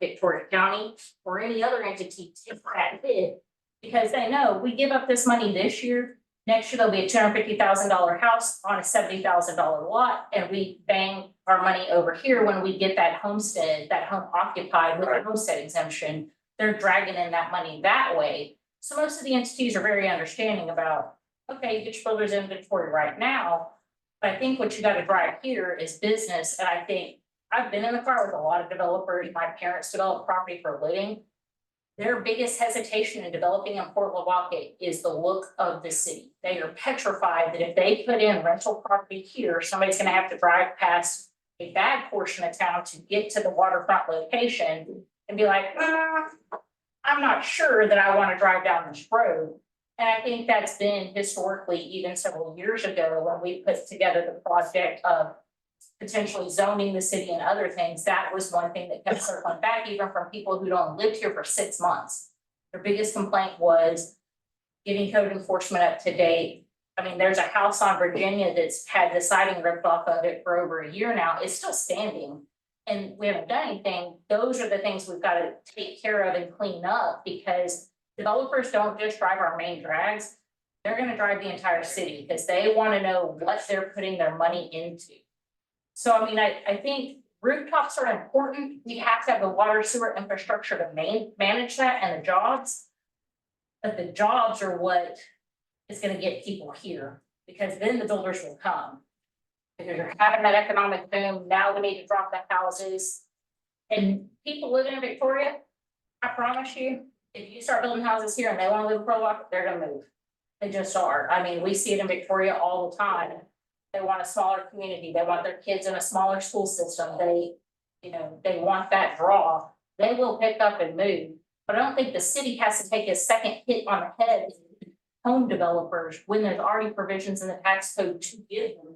County, or any other entity take that hit. Because they know, we give up this money this year, next year there'll be a $250,000 house on a $70,000 lot, and we bang our money over here when we get that homestead, that home occupied with a homestead exemption. They're dragging in that money that way. So most of the entities are very understanding about, okay, you get your builder's inventory right now, but I think what you gotta drive here is business. And I think I've been in the car with a lot of developers. My parents develop property for a living. Their biggest hesitation in developing in Port Lavaca is the look of the city. They are petrified that if they put in rental property here, somebody's gonna have to drive past a bad portion of town to get to the waterfront location and be like, I'm not sure that I wanna drive down this road. And I think that's been historically, even several years ago, when we put together the project of potentially zoning the city and other things, that was one thing that kept circling back, even from people who'd only lived here for 6 months. Their biggest complaint was getting code enforcement up to date. I mean, there's a house on Virginia that's had the siding ripped off of it for over a year now. It's still standing, and we haven't done anything. Those are the things we've got to take care of and clean up, because developers don't just drive our main drags. They're going to drive the entire city, because they want to know what they're putting their money into. So, I mean, I think rooftops are important. We have to have the water sewer infrastructure to manage that, and the jobs. But the jobs are what is going to get people here, because then the builders will come. Because you're having that economic boom, now we need to drop the houses. And people living in Victoria, I promise you, if you start building houses here and they want to live in Prologue, they're gonna move. They just are. I mean, we see it in Victoria all the time. They want a smaller community. They want their kids in a smaller school system. They want that draw. They will pick up and move. But I don't think the city has to take a second hit on the head to home developers when there's already provisions in the tax code to give them.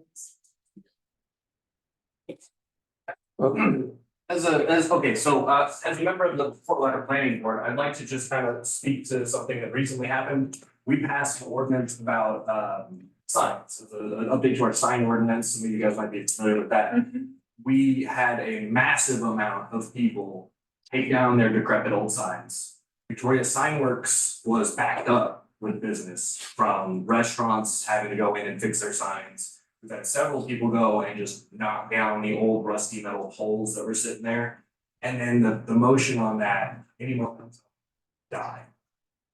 As a member of the Fort Lavaca Planning Board, I'd like to just kind of speak to something that recently happened. We passed an ordinance about signs, an update to our sign ordinance. Some of you guys might be familiar with that. We had a massive amount of people take down their decrepit old signs. Victoria Sign Works was backed up with business, from restaurants having to go in and fix their signs. We've had several people go and just knock down the old rusty metal poles that were sitting there. And then the motion on that, anyone die.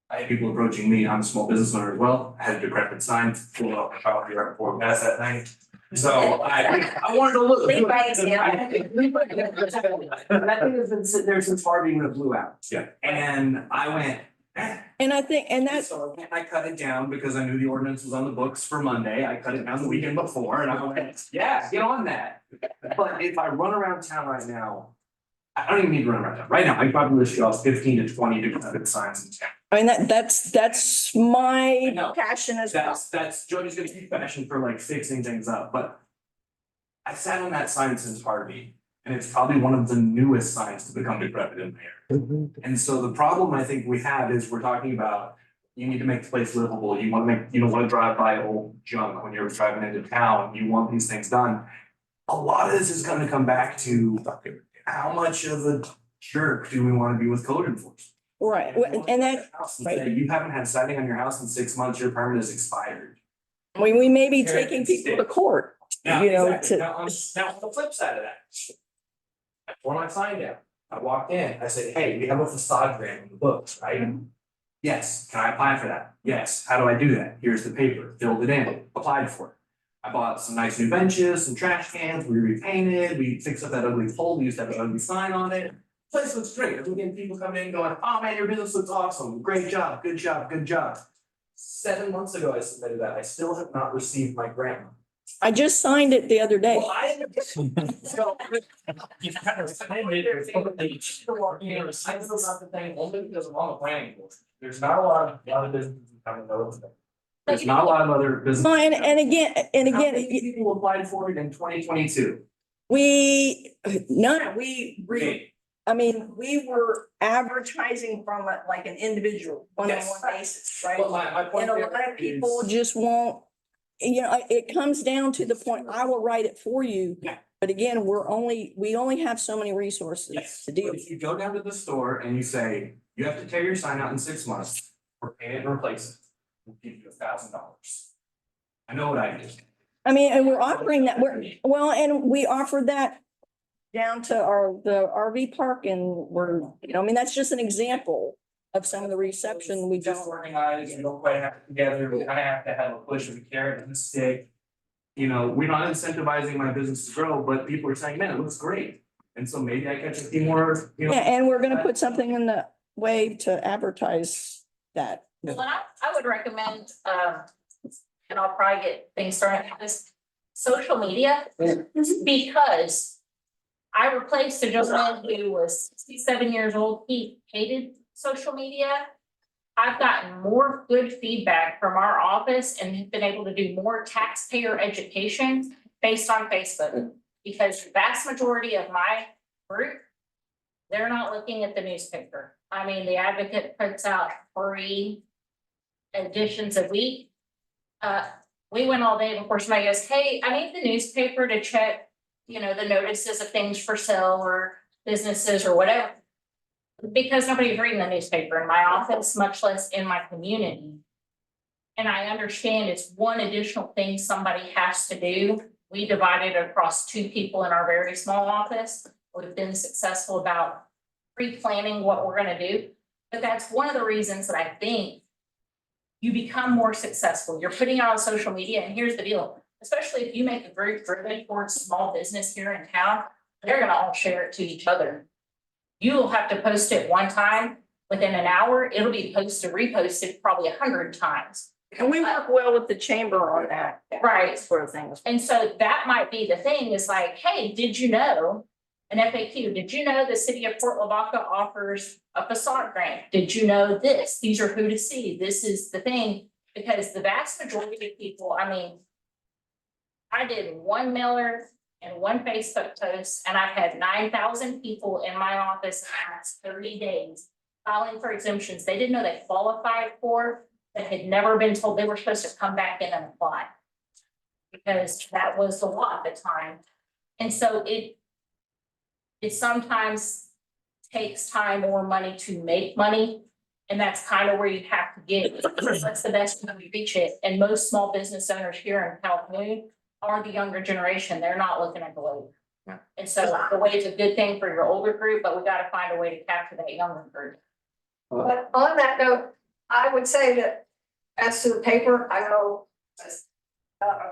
I had people approaching me, I'm a small business owner as well, I had a decrepit sign, pulled off my property right before we passed that thing. So I wanted to look. Lead by example. That thing has been sitting there since Barbie when it blew out. Yeah. And I went, And I think, and that's, so I cut it down because I knew the ordinance was on the books for Monday. I cut it down the weekend before, and I went, yeah, get on that. But if I run around town right now, I don't even need to run around town. Right now, I probably list you off 15 to 20 decrepit signs in town. I mean, that's my know. passion as well. That's Jody's gonna keep passion for like fixing things up, but I sat on that sign since Harvey, and it's probably one of the newest signs to become decrepit in there. And so the problem I think we have is we're talking about, you need to make the place livable. You don't wanna drive by old junk when you're driving into town. You want these things done. A lot of this is gonna come back to how much of a jerk do we wanna be with code enforcement? Right, and that, Say, you haven't had siding on your house in 6 months, your permit is expired. we may be taking people to court, Now, you know, exactly. to. Now, on the flip side of that, I tore my sign down. I walked in, I said, hey, we have a facade grant in the books, right? Yes. Can I apply for that? Yes. How do I do that? Here's the paper, filled it in, applied for it. I bought some nice new benches, some trash cans, we repainted, we fixed up that ugly pole, we used to have an ugly sign on it. Place looks great. I'm getting people coming in going, oh man, your business looks awesome. Great job, good job, good job. 7 months ago, I submitted that. I still have not received my grant. I just signed it the other day. Well, I. So, You've kind of explained it. I know about the thing only because I'm on the planning board. There's not a lot of businesses that have those things. There's not a lot of other businesses. Well, and again, How many people applied for it in 2022? we we were advertising from like an individual, one-on-one basis, right? But my point And a there lot of people is- just won't, it comes down to the point, I will write it for you. Yeah. But again, we only have so many resources Yes, to but deal. if you go down to the store and you say, you have to tear your sign out in 6 months, or pay it and replace it, we'll give you $1,000. I know what I did. I mean, and we're offering that, and we offered that down to the RV park and that's just an example of some of the reception we Just don't. organized, we don't quite have it together, we kind of have to have a push of a carrot and a stick. We're not incentivizing my business to grow, but people are saying, man, it looks great. And so maybe I catch a few more, Yeah, and we're gonna put something in the way to advertise that. Well, I would recommend, and I'll probably get things started with this, social media. Because I replaced a gentleman who was 67 years old. He hated social media. I've gotten more good feedback from our office and have been able to do more taxpayer education based on Facebook. Because the vast majority of my group, they're not looking at the newspaper. I mean, the Advocate puts out 3 editions a week. We went all day before somebody goes, hey, I need the newspaper to check, the notices of things for sale or businesses or whatever. Because nobody's reading the newspaper in my office, much less in my community. And I understand it's one additional thing somebody has to do. We divided it across 2 people in our very small office. We've been successful about pre-planning what we're gonna do. But that's one of the reasons that I think you become more successful. You're putting it on social media, and here's the deal. Especially if you make a group driven towards small business here in town, they're gonna all share it to each other. You'll have to post it one time, within an hour, it'll be posted, reposted probably 100 times. And we work well with the chamber on that. Right. Sort of things. And so that might be the thing, is like, hey, did you know? An FAQ, did you know the city of Port Lavaca offers a facade grant? Did you know this? These are who to see. This is the thing, because the vast majority of people, I did 1 mailer and 1 Facebook post, and I've had 9,000 people in my office in the last 30 days filing for exemptions they didn't know they qualified for, that had never been told they were supposed to come back in and apply. Because that was the law at the time. And so it sometimes takes time or money to make money. And that's kind of where you have to get, what's the best way we reach it. And most small business owners here in Calhoun are the younger generation. They're not looking at the wave. Yeah. And so the wave is a good thing for your older group, but we got to find a way to capture that younger group. But on that note, I would say that as to the paper, I know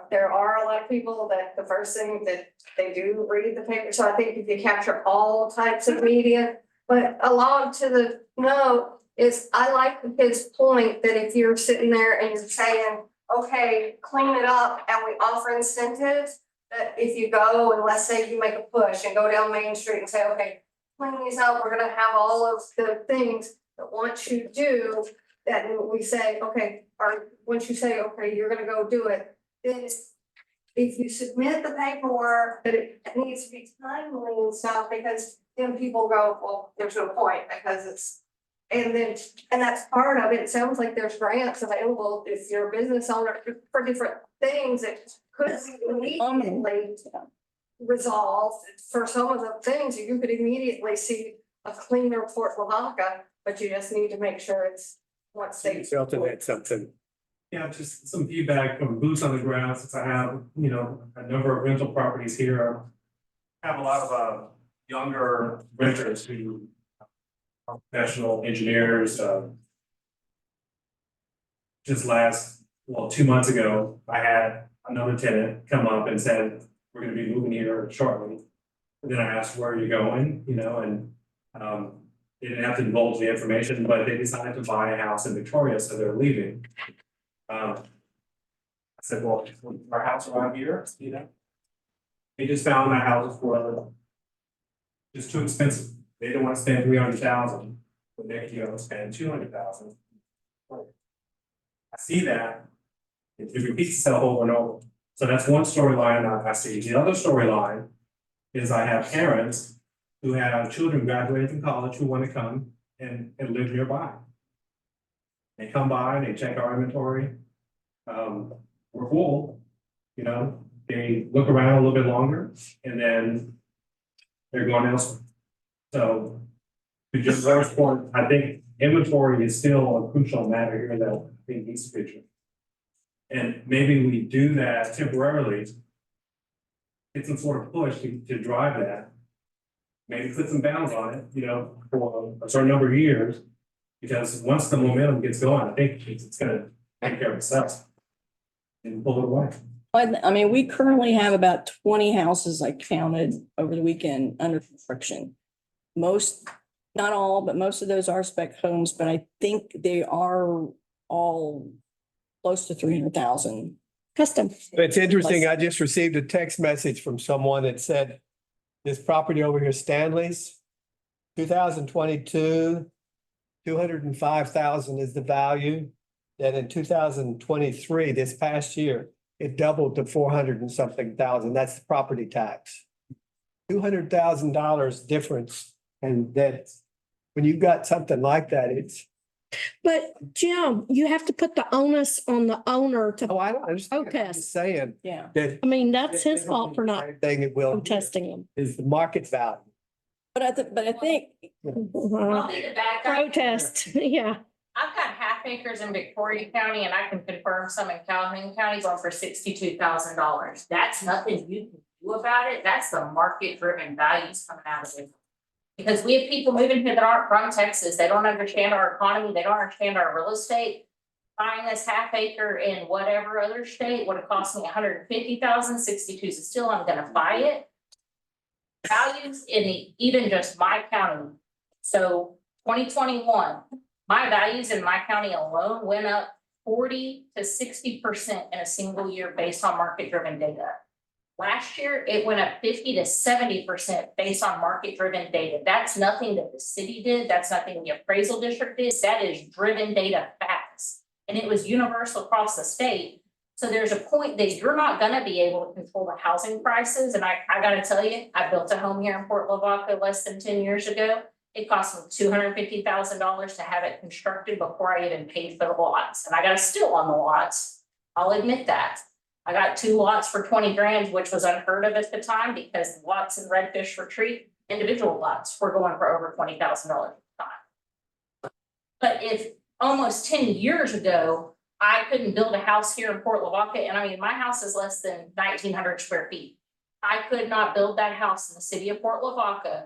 there are a lot of people that the first thing that they do read the paper. So I think if you capture all types of media, but along to the note is, I like his point that if you're sitting there and you're saying, okay, clean it up, and we offer incentives, that if you go and let's say you make a push and go down Main Street and say, okay, clean these up, we're gonna have all of the things that once you do, that we say, okay, or once you say, okay, you're gonna go do it, then if you submit the paperwork, that it needs to be timely and stuff, because then people go, well, there's no point, because it's, and that's part of it. It sounds like there's grants available if you're a business owner for different things that could be immediately resolved. For some of the things, you could immediately see a cleaner Port Lavaca, but you just need to make sure it's once they. Shelton had something. Yeah, just some feedback from boots on the ground, since I have, a number of rental properties here. I have a lot of younger renters who are professional engineers, just 2 months ago, I had another tenant come up and said, we're gonna be moving here shortly. And then I asked, where are you going, and, they didn't have to divulge the information, but they decided to buy a house in Victoria, so they're leaving. I said, well, our house around here, They just found a house for just too expensive. They didn't want to spend 300,000, but they, spend 200,000. I see that. It repeats itself over and over. So that's one storyline I see. The other storyline is I have parents who have children graduating from college who want to come and live nearby. They come by, they check our inventory. We're full, they look around a little bit longer and then they're going elsewhere. So to just Laura's point, I think inventory is still a crucial matter here that I think needs to be addressed. And maybe we do that temporarily. Get some sort of push to drive that. Maybe put some bounds on it, for a certain number of years. Because once the momentum gets going, I think it's gonna take care of itself. And pull it away. I mean, we currently have about 20 houses I counted over the weekend under construction. Most, not all, but most of those are spec homes, but I think they are all close to 300,000. Custom. It's interesting. I just received a text message from someone that said this property over here, Stanley's, 2022, 205,000 is the value. Then in 2023, this past year, it doubled to 400 and something thousand. That's the property tax. $200,000 difference. And that when you've got something like that, it's. But Jim, you have to put the onus on the owner to, Oh, I don't understand. I'm Protest. just saying Yeah. that. I mean, that's his fault for not Thing it will protesting him. is the market value. But I think, I'll be the bad guy. Protest, yeah. I've got half acres in Victoria County and I can confirm some in Calhoun County going for $62,000. That's nothing you can do about it. That's the market driven values coming out of it. Because we have people moving here that aren't from Texas. They don't understand our economy. They don't understand our real estate. Buying this half acre in whatever other state would have cost me 150,000, 62 is still, I'm gonna buy it. Values in even just my county. So 2021, my values in my county alone went up 40 to 60% in a single year based on market driven data. Last year, it went up 50 to 70% based on market driven data. That's nothing that the city did. That's nothing the appraisal district did. That is driven data facts. And it was universal across the state. So there's a point that you're not gonna be able to control the housing prices. And I gotta tell you, I built a home here in Port Lavaca less than 10 years ago. It cost me $250,000 to have it constructed before I even paid for the lots. And I got a steal on the lots. I'll admit that. I got 2 lots for 20 grand, which was unheard of at the time because lots in Redfish Retreat, individual lots were going for over $20,000 at the time. But if almost 10 years ago, I couldn't build a house here in Port Lavaca, and I mean, my house is less than 1,900 square feet. I could not build that house in the city of Port Lavaca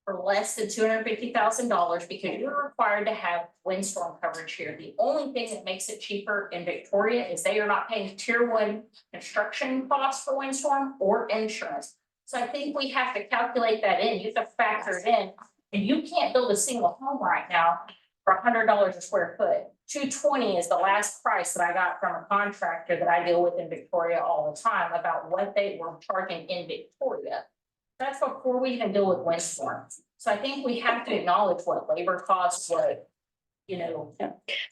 for less than $250,000 because you're required to have windstorm coverage here. The only thing that makes it cheaper in Victoria is they are not paying tier 1 construction costs for windstorm or insurance. So I think we have to calculate that in. You have to factor it in. And you can't build a single home right now for $100 a square foot. $220 is the last price that I got from a contractor that I deal with in Victoria all the time about what they were charging in Victoria. That's before we even deal with windstorm. So I think we have to acknowledge what labor costs,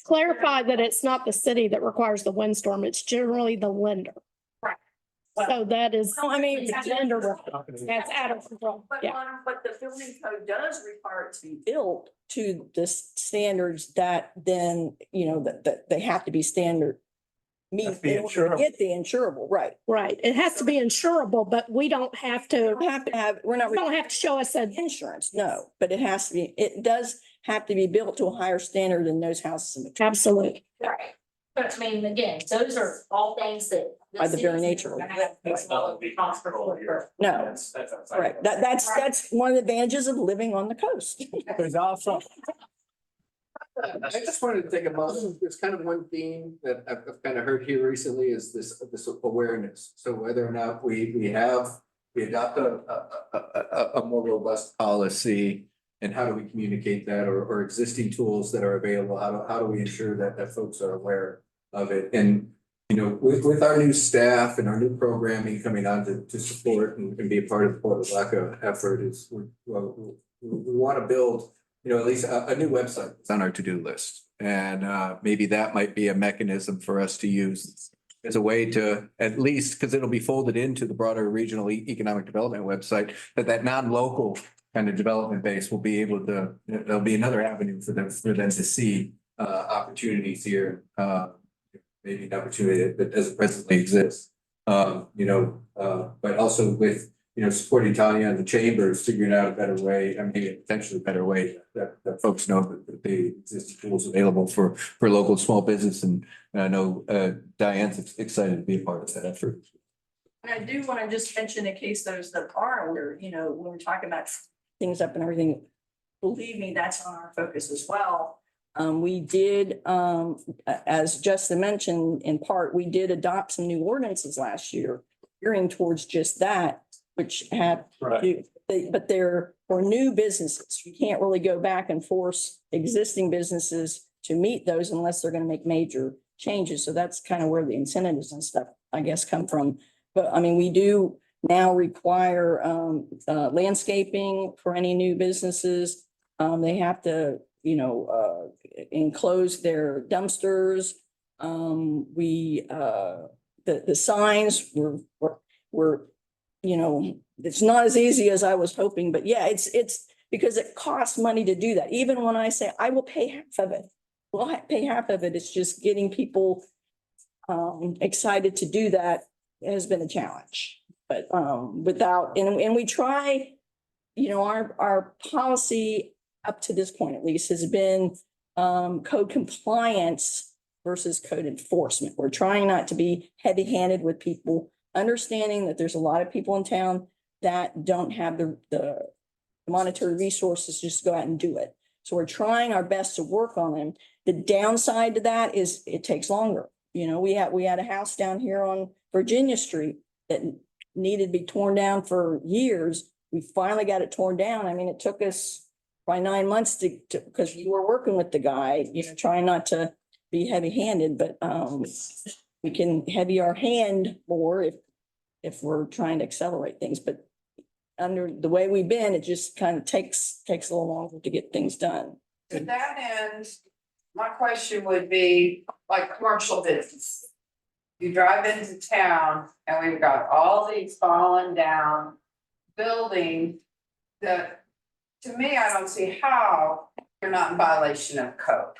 Clarify that it's not the city that requires the windstorm, it's generally the lender. Right. So that is. no, I mean, It's lender, that's out of control, but yeah. but the building code does require it to be built to the standards that then, that they have to be standard. Meet in order to get the insurable, right? Right, it has to be insurable, but we don't have to, We have to have, we're not. you don't have to show us a, Insurance, no, but it does have to be built to a higher standard than those houses in the. absolutely. right. But I mean, again, those are all things that. By the very nature of it. No, right, that's one of the advantages of living on the coast. There's also, I just wanted to take a moment. There's kind of one theme that I've kind of heard here recently is this awareness. So whether or not we adopt a more robust policy, and how do we communicate that, or existing tools that are available? How do we ensure that folks are aware of it? And you know, with our new staff and our new programming coming on to support and be a part of the Port Lavaca effort is we want to build, you know, at least a new website that's on our to-do list. And maybe that might be a mechanism for us to use as a way to, at least, because it'll be folded into the broader regional economic development website, that non-local kind of development base will be able to, there'll be another avenue for them to see opportunities here. Maybe an opportunity that doesn't presently exist. But also with, you know, supporting Tanya and the chambers, figuring out a better way, I mean, potentially a better way that folks know that the existing tools available for local small business. And I know Diane's excited to be a part of that effort. And I do want to just mention, in case those that are aware, you know, when we're talking about things up and everything, believe me, that's on our focus as well. We did, as Justin mentioned, in part, we did adopt some new ordinances last year, gearing towards just that, which had, but they're for new businesses. You can't really go back and force existing businesses to meet those unless they're going to make major changes. So that's kind of where the incentives and stuff, I guess, come from. But I mean, we do now require landscaping for any new businesses. They have to, you know, enclose their dumpsters. The signs were, you know, it's not as easy as I was hoping, but yeah, it's because it costs money to do that. Even when I say I will pay half of it, well, I pay half of it. It's just getting people excited to do that has been a challenge. But without, and we try, you know, our policy up to this point, at least, has been code compliance versus code enforcement. We're trying not to be heavy-handed with people, understanding that there's a lot of people in town that don't have the monetary resources to just go out and do it. So we're trying our best to work on them. The downside to that is it takes longer. You know, we had a house down here on Virginia Street that needed to be torn down for years. We finally got it torn down. I mean, it took us by 9 months to because we were working with the guy, you know, trying not to be heavy-handed, but we can heavy our hand more if we're trying to accelerate things. But under the way we've been, it just kind of takes a little longer to get things done. To that end, my question would be like commercial business. You drive into town and we've got all these fallen down buildings that, to me, I don't see how you're not in violation of code.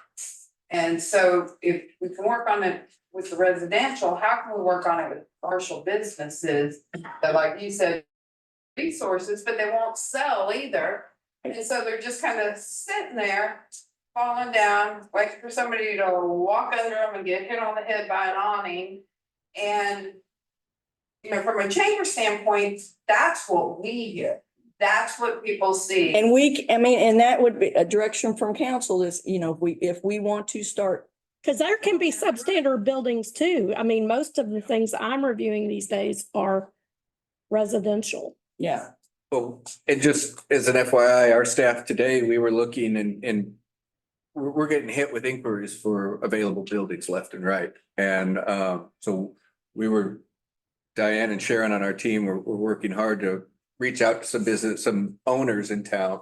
And so if we can work on it with the residential, how can we work on it with commercial businesses that, like you said, resources, but they won't sell either. And so they're just kind of sitting there, falling down, waiting for somebody to walk under them and get hit on the head by an awning. And, you know, from a chamber standpoint, that's what we get. That's what people see. And and that would be a direction from council is, you know, if we want to start. Because there can be substandard buildings too. I mean, most of the things I'm reviewing these days are residential. Yeah. Well, and just as an FYI, our staff today, we were looking and we're getting hit with inquiries for available buildings left and right. And so Diane and Sharon on our team were working hard to reach out to some owners in town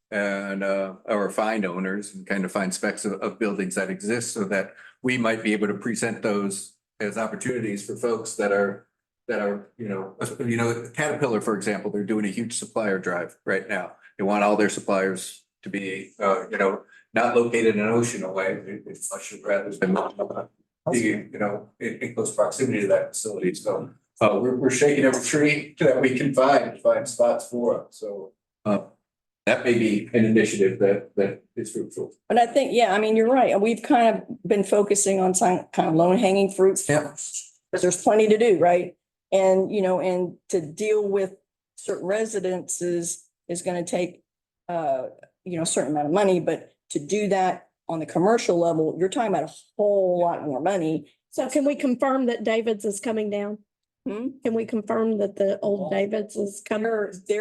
and or find owners and kind of find specs of buildings that exist so that we might be able to present those as opportunities for folks that are, you know, Caterpillar, for example, they're doing a huge supplier drive right now. They want all their suppliers to be, you know, not located an ocean away. It's much rather than, you know, in close proximity to that facility. So we're shaking every tree that we can find spots for them. So that may be an initiative that is fruitful. But I think, yeah, I mean, you're right. We've kind of been focusing on some kind of low hanging fruits. Yeah. Because there's plenty to do, right? And, you know, and to deal with certain residences is going to take, you know, a certain amount of money, but to do that on the commercial level, you're talking about a whole lot more money. So can we confirm that David's is coming down? Hmm? Can we confirm that the old David's is coming? They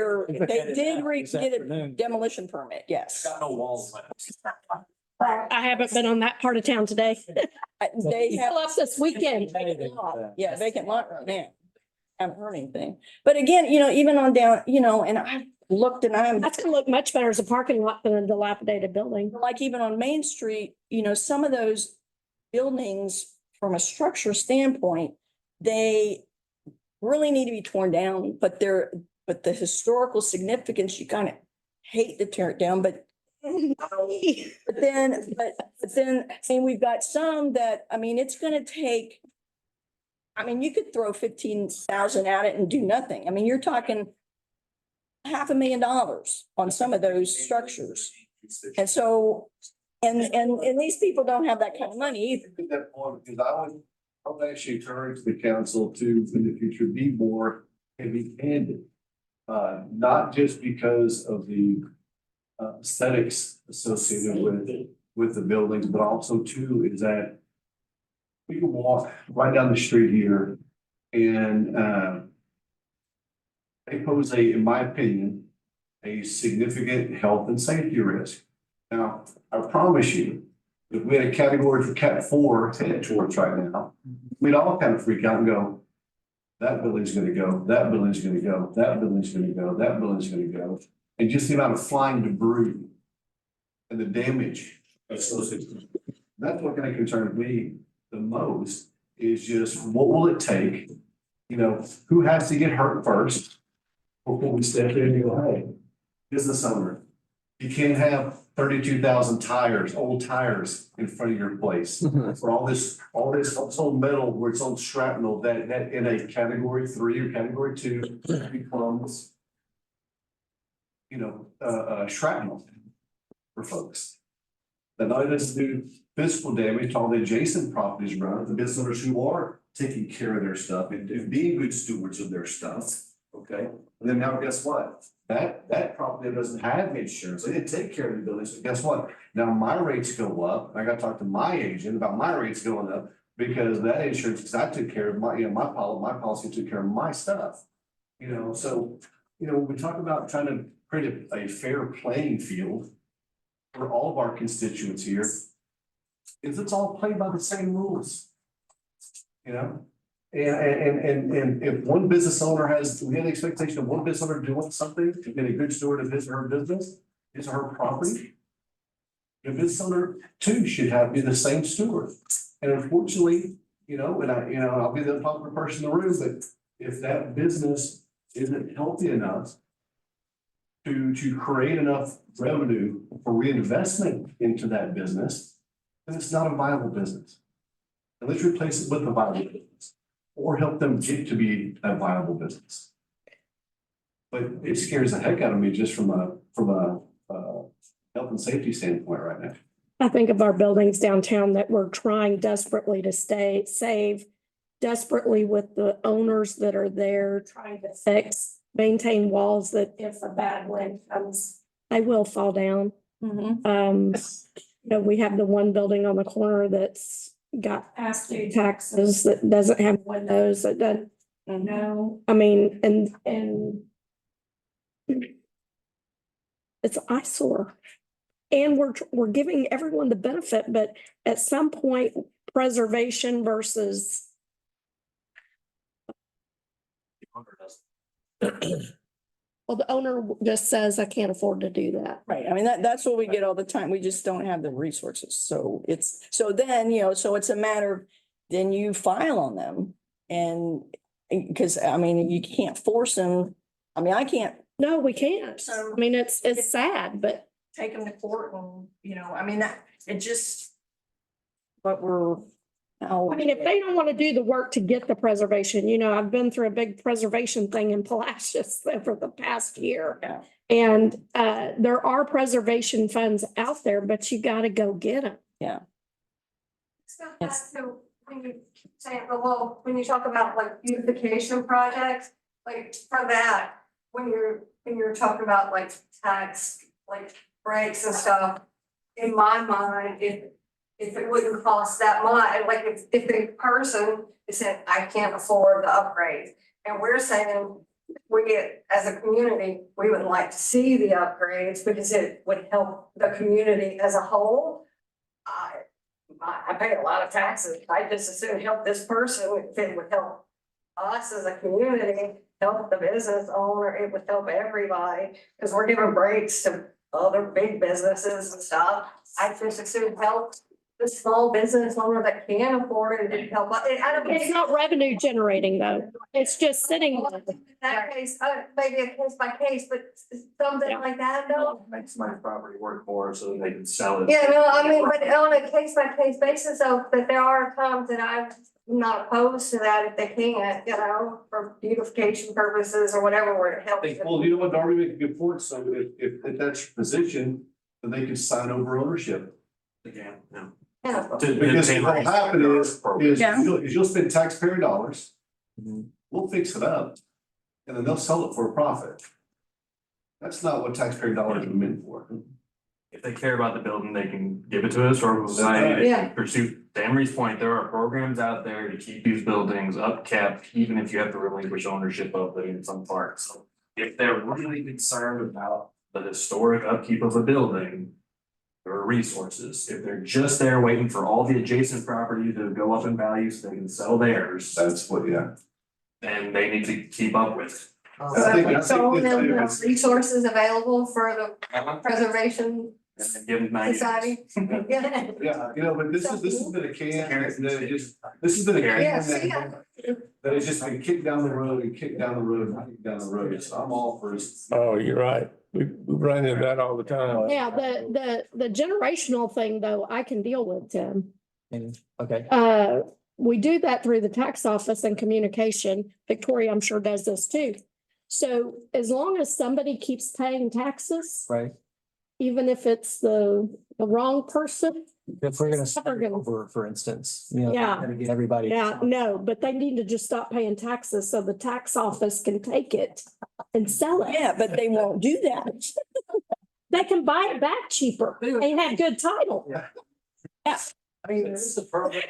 did get a demolition permit, yes. Got no walls left. I haven't been on that part of town today. They have. Fill up this weekend. Yeah, vacant lot right now. Haven't heard anything. But again, even on down, and I looked and I'm That's gonna look much better as a parking lot than a dilapidated building. like even on Main Street, some of those buildings from a structure standpoint, they really need to be torn down, but the historical significance, you kind of hate to tear it down, but then, I mean, we've got some that, I mean, it's gonna take. I mean, you could throw 15,000 at it and do nothing. I mean, you're talking $500,000 on some of those structures. And so, and these people don't have that kind of money either. At that point, because I would actually turn to the council to, in the future, be more heavy-handed. Not just because of the aesthetics associated with the buildings, but also too, is that we can walk right down the street here and they pose in my opinion, a significant health and safety risk. Now, I promise you, if we had a category for Cat 4 head towards right now, we'd all kind of freak out and go, that building's gonna go, that building's gonna go, that building's gonna go, that building's gonna go. And just the amount of flying debris and the damage associated. That's what kind of concerns me the most, is just what will it take? Who has to get hurt first before we step in and go, hey, business owner, you can't have 32,000 tires, old tires in front of your place. For all this old metal where it's old shrapnel that in a category 3 or category 2 becomes, shrapnel for folks. That not only does it do physical damage to all the adjacent properties around it, the business owners who are taking care of their stuff and being good stewards of their stuff, okay? And then now guess what? That property doesn't have insurance. They didn't take care of the building. So guess what? Now my rates go up. I got to talk to my agent about my rates going up because that insurance, because I took care of my policy took care of my stuff. So, when we talk about trying to create a fair playing field for all of our constituents here, is it's all played by the same rules. And if one business owner we have the expectation of one business owner doing something to be a good steward of his or her business, his or her property, the business owner too should be the same steward. And unfortunately, I'll be the popular person in the room, but if that business isn't healthy enough to create enough revenue for reinvestment into that business, then it's not a viable business. And let's replace it with a viable business or help them get to be a viable business. But it scares the heck out of me just from a health and safety standpoint right now. I think of our buildings downtown that we're trying desperately to save, desperately with the owners that are there, trying to maintain walls that if a bad wind comes, they will fall down. We have the one building on the corner that's got past due taxes that doesn't have windows, that doesn't, I mean, and it's an eyesore. And we're giving everyone the benefit, but at some point, preservation versus. Well, the owner just says, I can't afford to do that. Right. I mean, that's what we get all the time. We just don't have the resources. So so it's a matter of, then you file on them and because I mean, you can't force them. I mean, I can't. No, we can't. I mean, it's sad, but. Take them to court and, I mean, it just. But we're. I mean, if they don't want to do the work to get the preservation, I've been through a big preservation thing in Palacios over the past year. Yeah. And there are preservation funds out there, but you got to go get them. Yeah. So when you say, when you talk about like beautification projects, like for that, when you're talking about like tax, like breaks and stuff, in my mind, if it wouldn't cost that much, like if the person said, I can't afford the upgrade. And we're saying, as a community, we would like to see the upgrades because it would help the community as a whole. I pay a lot of taxes. I just as soon help this person if it would help us as a community, help the business owner, it would help everybody. Because we're giving breaks to other big businesses and stuff. I just as soon help the small business owner that can afford it and help. I don't. It's not revenue generating though. It's just sitting there. In that case, maybe a case by case, but something Yeah. like that, no. Makes my property worth more so that they can sell it. Yeah, no, I mean, but on a case by case basis, so that there are times that I'm not opposed to that if they can't, for beautification purposes or whatever, where it helps. Well, you know what, Darby, make a good point, so if that's your position, then they can sign over ownership. Again, yeah. Yeah. Because what'll happen is Yeah. you'll spend taxpayer dollars, Mhm. we'll fix it up, and then they'll sell it for a profit. That's not what taxpayer dollars are meant for. If they care about the building, they can give it to us, or Yeah. pursue Emery's point, there are programs out there to keep these buildings upkept, even if you have to relinquish ownership of them in some parts. So if they're really concerned about the historic upkeep of a building, there are resources. If they're just there waiting for all the adjacent property to go up in value so they can sell theirs, That's what, yeah. then they need to keep up with it. So then resources available for the preservation And then give them 90 days. society. Yeah. Yeah, but this has been a can, this has been a Yeah, can that has just been kicked down the road and kicked down the road and kicked down the road, so I'm all for it. Oh, you're right. We run into that all the time. Yeah, the generational thing though, I can deal with, Tim. Okay, We do that through the tax office and communication. Victoria, I'm sure, does this too. So as long as somebody keeps paying taxes, right. even if it's the wrong person, If we're gonna Never start gonna- over, for instance, Yeah. gotta get everybody. yeah, no, but they need to just stop paying taxes so the tax office can take it and sell it. Yeah, but they won't do that. They can buy it back cheaper and have good title. Yeah. Yeah. I mean, there's a program.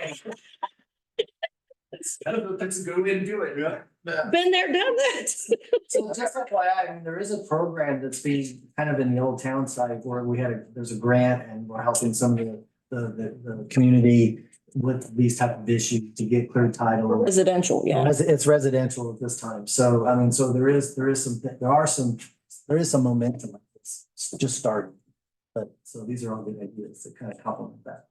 That's a good way to do it. Been there, done that. So just FYI, I mean, there is a program that's being kind of in the old town side where there's a grant and we're helping some of the community with these type of issues to get clear title. Residential, yeah. It's residential at this time. So, I mean, so there is some momentum like this, it's just starting. But so these are all good ideas that kind of complement that.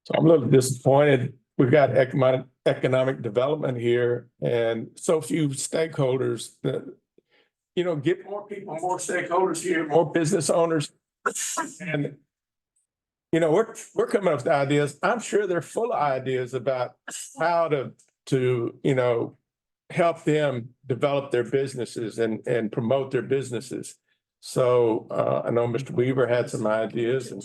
So I'm a little disappointed. We've got economic development here and so few stakeholders that, get more people, more stakeholders here, more business owners. And, we're coming up with ideas. I'm sure they're full of ideas about how to help them develop their businesses and promote their businesses. So I know Mr. Weaver had some ideas and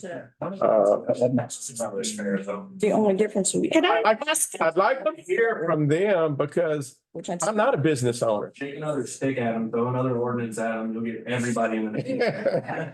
The only difference we. Can I ask? I'd like to hear from them because Which I'd. I'm not a business owner. Shake another stick at them, throw another ordinance at them, you'll get everybody in the.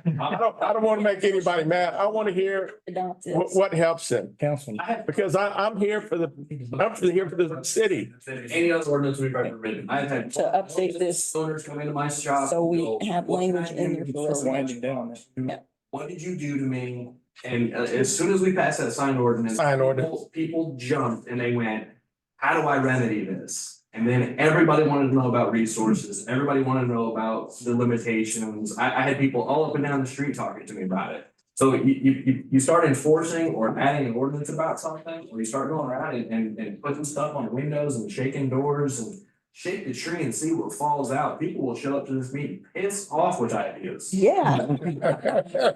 I don't want to make anybody mad. I want to hear Adopt it. what helps them. Councilman. Because I'm here for the city. Any other ordinance we've ever written, I've had. To update this. Owners come into my shop. So we go, have "What can I language in do there to for start residential." down? Yeah. What did you do to me? And as soon as we passed that signed ordinance. Signed ordinance. People jumped and they went, how do I remedy this? And then everybody wanted to know about resources, everybody wanted to know about the limitations. I had people all up and down the street talking to me about it. So you start enforcing or adding an ordinance about something, or you start going around and putting stuff on windows and shaking doors and shake the tree and see what falls out. People will show up to this meeting pissed off with ideas. Yeah.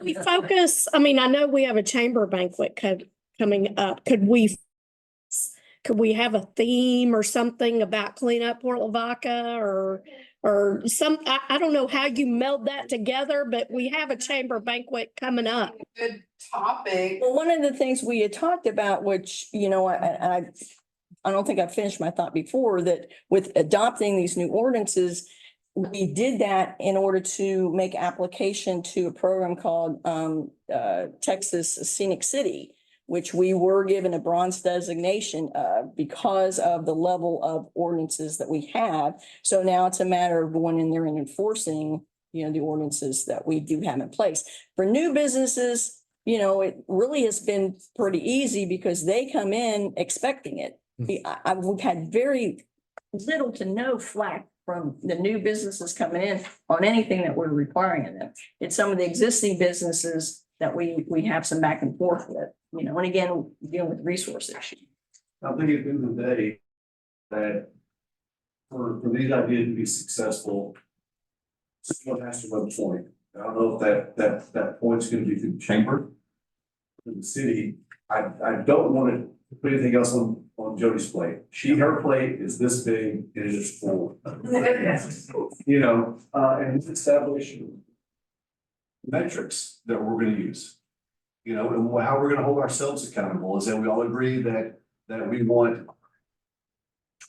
We focus, I mean, I know we have a chamber banquet coming up. Could we have a theme or something about clean up Port Lavaca or some, I don't know how you meld that together, but we have a chamber banquet coming up. Good topic. Well, one of the things we had talked about, which, I don't think I finished my thought before, that with adopting these new ordinances, we did that in order to make application to a program called Texas Scenic City, which we were given a bronze designation because of the level of ordinances that we have. So now it's a matter of going in there and enforcing, the ordinances that we do have in place. For new businesses, it really has been pretty easy because they come in expecting it. We've had very little to no flack from the new businesses coming in on anything that we're requiring of them. It's some of the existing businesses that we have some back and forth with, and again, dealing with resource issues. I think at the end of the day, that for these ideas to be successful, someone has to run the point. I don't know if that point's gonna be through the chamber, through the city. I don't want to put anything else on Jody's plate. Her plate is this big and it is full. And establish metrics that we're gonna use. And how we're gonna hold ourselves accountable is that we all agree that we want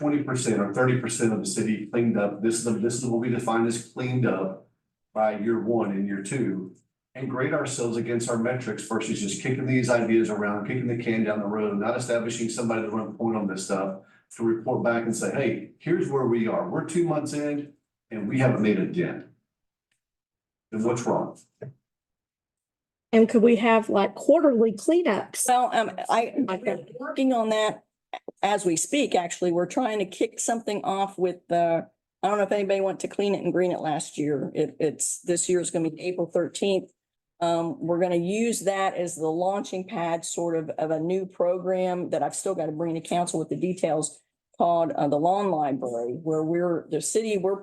20% or 30% of the city cleaned up. This is what we define as cleaned up by year 1 and year 2. And grade ourselves against our metrics versus just kicking these ideas around, kicking the can down the road, not establishing somebody to run a point on this stuff to report back and say, hey, here's where we are. We're 2 months in and we haven't made a dent. Then what's wrong? And could we have like quarterly cleanups? Well, I've been working on that as we speak, actually. We're trying to kick something off with I don't know if anybody went to Clean It and Green It last year. This year is going to be April 13th. We're going to use that as the launching pad sort of a new program that I've still got to bring to council with the details called the Lawn Library, where we're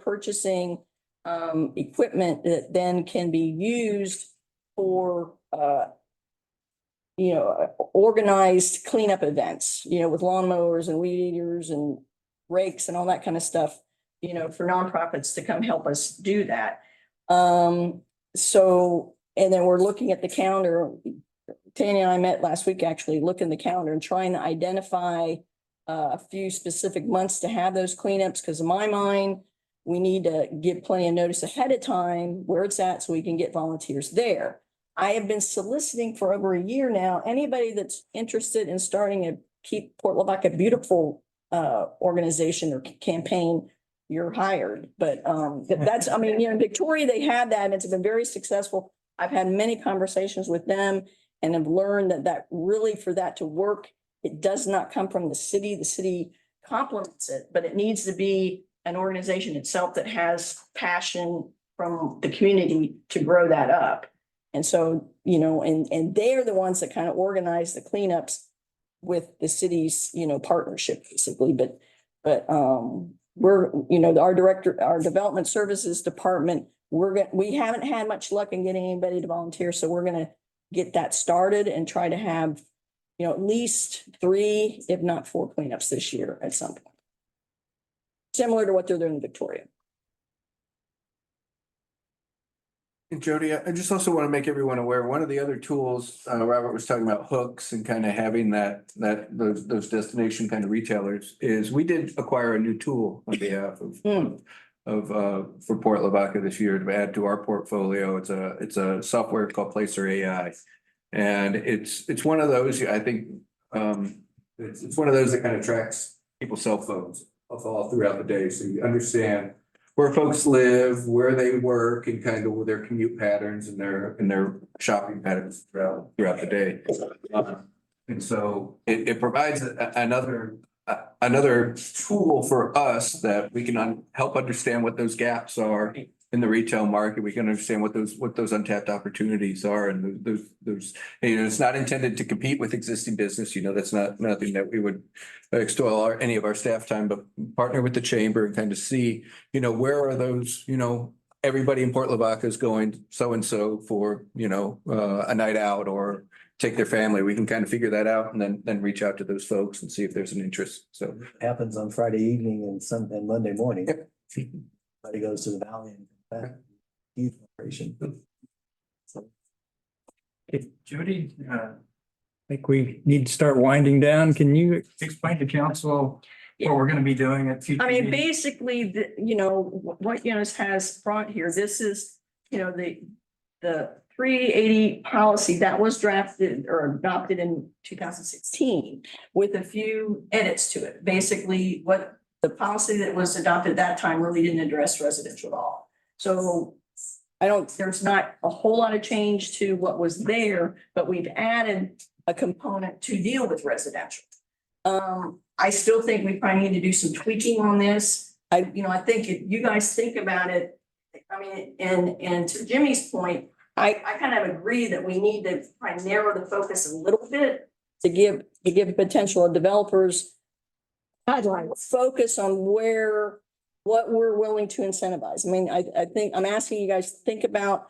purchasing equipment that then can be used for organized cleanup events, with lawnmowers and weed eaters and rakes and all that kind of stuff, for nonprofits to come help us do that. And then we're looking at the calendar. Tanya and I met last week, actually, looking at the calendar and trying to identify a few specific months to have those cleanups, because in my mind, we need to give plenty of notice ahead of time where it's at so we can get volunteers there. I have been soliciting for over a year now, anybody that's interested in starting a Keep Port Lavaca Beautiful organization or campaign, you're hired. But in Victoria, they had that and it's been very successful. I've had many conversations with them and have learned that really, for that to work, it does not come from the city. The city complements it, but it needs to be an organization itself that has passion from the community to grow that up. And so, and they're the ones that kind of organize the cleanups with the city's, partnership basically. But we're, our development services department, we haven't had much luck in getting anybody to volunteer. So we're going to get that started and try to have, at least 3, if not 4 cleanups this year at some point. Similar to what they're doing in Victoria. And Jody, I just also want to make everyone aware, one of the other tools, Robert was talking about hooks and kind of having those destination kind of retailers, is we did acquire a new tool on behalf for Port Lavaca this year to add to our portfolio. It's a software called Placer AI. And it's one of those, I think, it's one of those that kind of tracks people's cell phones all throughout the day. So you understand where folks live, where they work, and kind of their commute patterns and their shopping patterns throughout the day. And so it provides another tool for us that we can help understand what those gaps are in the retail market. We can understand what those untapped opportunities are, and those it's not intended to compete with existing business. That's nothing that we would extol any of our staff time, but partner with the chamber and kind of see, where are those, everybody in Port Lavaca is going so-and-so for, a night out or take their family. We can kind of figure that out and then reach out to those folks and see if there's an interest. So Happens on Friday evening and Monday morning. Yep. Everybody goes to the valley and back. Huge operation. Okay, Jody, I think we need to start winding down. Can you explain to council what we're gonna be doing at future I mean, meetings. basically, you know, what Eunice has brought here, this is, you know, the 380 policy that was drafted or adopted in 2016 with a few edits to it. Basically, what the policy that was adopted at that time really didn't address residential at all. So there's not a whole lot of change to what was there, but we've added a component to deal with residential. I still think we probably need to do some tweaking on this. I think if you guys think about it, I mean, and to Jimmy's point, I kind of agree that we need to try and narrow the focus a little bit to give potential developers guidelines, focus on what we're willing to incentivize. I mean, I think I'm asking you guys to think about,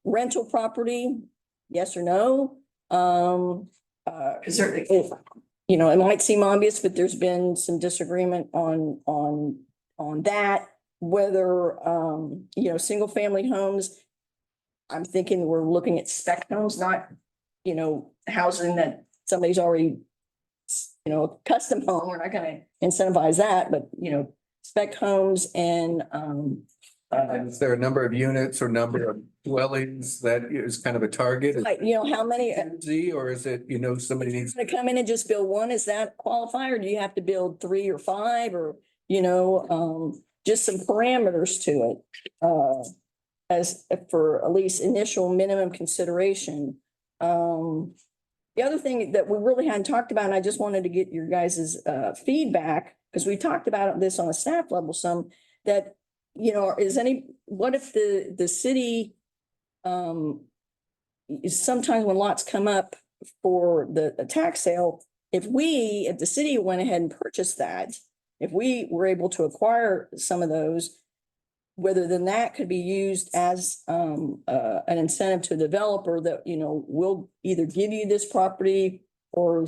rental property, yes or no? Because it might seem obvious, but there's been some disagreement on that, whether, single family homes. I'm thinking we're looking at spec homes, not, housing that somebody's already, a custom home. We're not gonna incentivize that, but, spec homes and, Is there a number of units or number of dwellings that is kind of a target? like, how many, Z, or is it, somebody needs? to come in and just build one, is that qualify, or do you have to build 3 or 5, or, just some parameters to it? As for at least initial minimum consideration. The other thing that we really hadn't talked about, and I just wanted to get your guys' feedback, because we talked about this on a staff level some, that, what if the city, sometimes when lots come up for the tax sale, if the city went ahead and purchased that, if we were able to acquire some of those, whether then that could be used as an incentive to a developer that, will either give you this property or,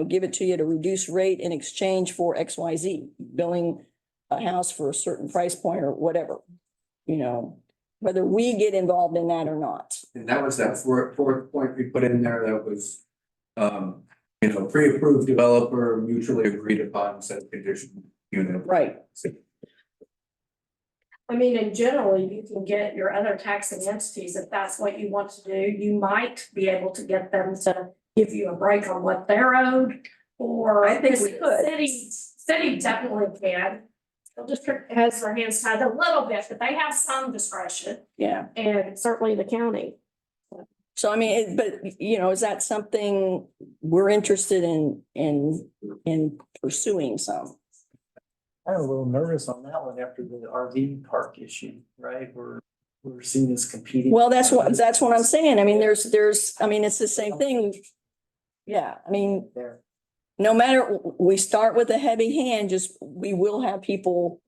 give it to you at a reduced rate in exchange for XYZ, billing a house for a certain price point or whatever, whether we get involved in that or not. And that was that fourth point we put in there that was, pre-approved developer, mutually agreed upon set of condition unit. Right. I mean, in general, you can get your other taxing entities, if that's what you want to do, you might be able to get them to give you a break on what they're owed. Or I think we could. City definitely can. The district has their hands tied a little bit, but they have some discretion, Yeah. and certainly the county. So I mean, is that something we're interested in pursuing some? I'm a little nervous on that one after the RV park issue, right? We're seeing this competing. Well, that's what I'm saying. I mean, it's the same thing. Yeah, I mean, There. no matter, we start with a heavy hand, we will have people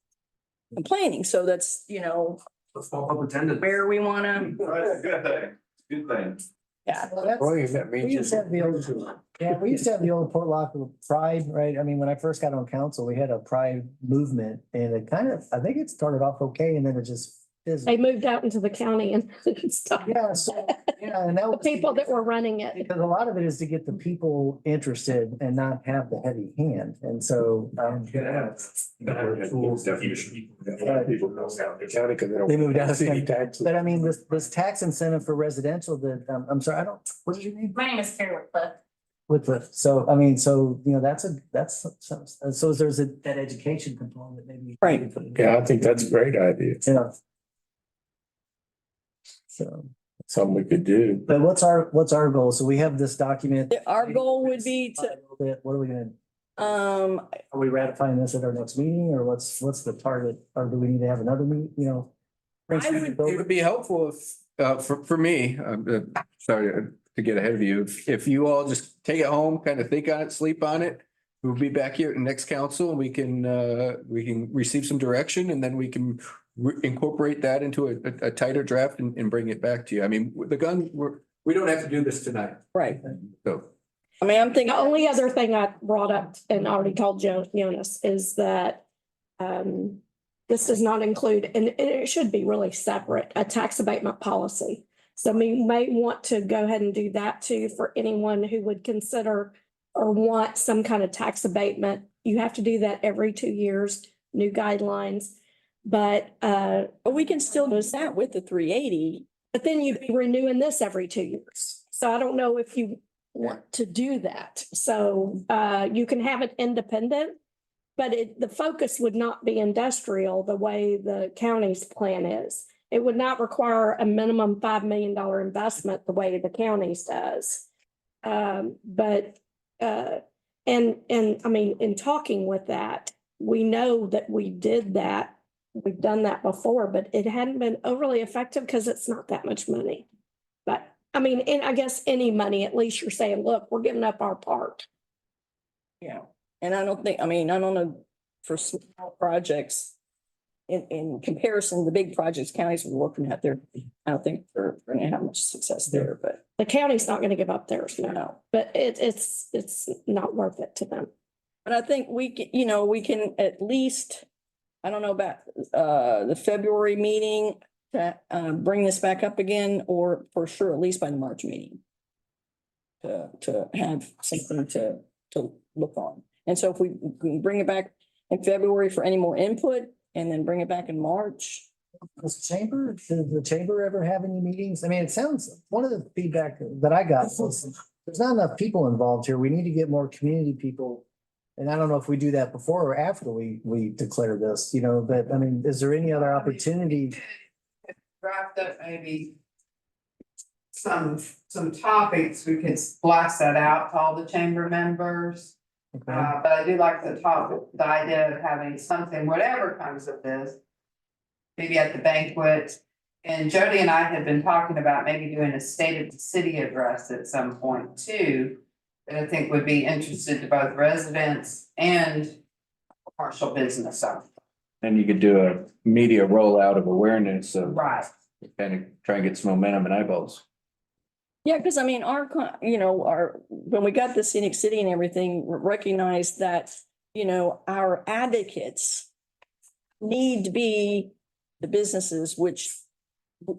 complaining. So that's, where we wanna, Good thing, good thing. yeah. Well, that's- Boy, that means We used to have the old, we used to have the old Port Lavaca Pride, right? I mean, when I first got on council, we had a Pride movement and it I think it started off okay and then it just fizzled. They moved out into the county and stuff. Yeah, and that The was. people that were running it. Because a lot of it is to get the people interested and not have the heavy hand. And so, they moved out of city city taxes. But I mean, this tax incentive for residential that, I'm sorry, what is your name? My name is Carrie Whitcliffe. Whitcliffe. So, I mean, so, so there's that education component maybe. Right. Yeah, I think that's a great idea. Yeah. So, Something we could do. but what's our goal? So we have this document. Our goal would be to, What are we gonna, um, are we ratifying this at our next meeting or what's the target? Or do we need to have another meeting, It would be helpful if, for me, sorry to get ahead of you, if you all just take it home, kind of think on it, sleep on it. We'll be back here at next council and we can receive some direction and then we can incorporate that into a tighter draft and bring it back to you. I mean, we don't have to do this tonight. right. So. I mean, I'm thinking. The only other thing I brought up and already told Jonas is that this does not include, and it should be really separate, a tax abatement policy. So we may want to go ahead and do that too for anyone who would consider or want some kind of tax abatement, you have to do that every 2 years, new guidelines. But we can still do that with the 380. but then you'd be renewing this every 2 years. So I don't know if you want to do that. So you can have it independent, but the focus would not be industrial the way the county's plan is. It would not require a minimum $5 million investment the way the county's does. But I mean, in talking with that, we know that we did that. We've done that before, but it hadn't been overly effective because it's not that much money. But I mean, and I guess any money, at least you're saying, look, we're giving up our part. Yeah, and I don't know, for small projects, in comparison, the big projects counties are working out there, I don't think they're gonna have much success there, but. The county's not gonna give up theirs, no, No. but it's not worth it to them. But I think we can at least, I don't know about the February meeting to bring this back up again, or for sure, at least by the March meeting. To have something to look on. And so if we can bring it back in February for any more input and then bring it back in March. Does the chamber ever have any meetings? I mean, it sounds, one of the feedback that I got was there's not enough people involved here. We need to get more community people. And I don't know if we do that before or after we declare this, but I mean, is there any other opportunity? Draft up maybe some topics, we could blast that out to all the chamber members. Okay. But I do like the idea of having something, whatever comes of this. Maybe at the banquet, and Jody and I have been talking about maybe doing a state of the city address at some point too. That I think would be interested to both residents and commercial business owners. And you could do a media rollout of awareness of Right. kind of try and get some momentum and eyeballs. Yeah, because I mean, when we got the scenic city and everything, recognized that, our advocates need to be the businesses, which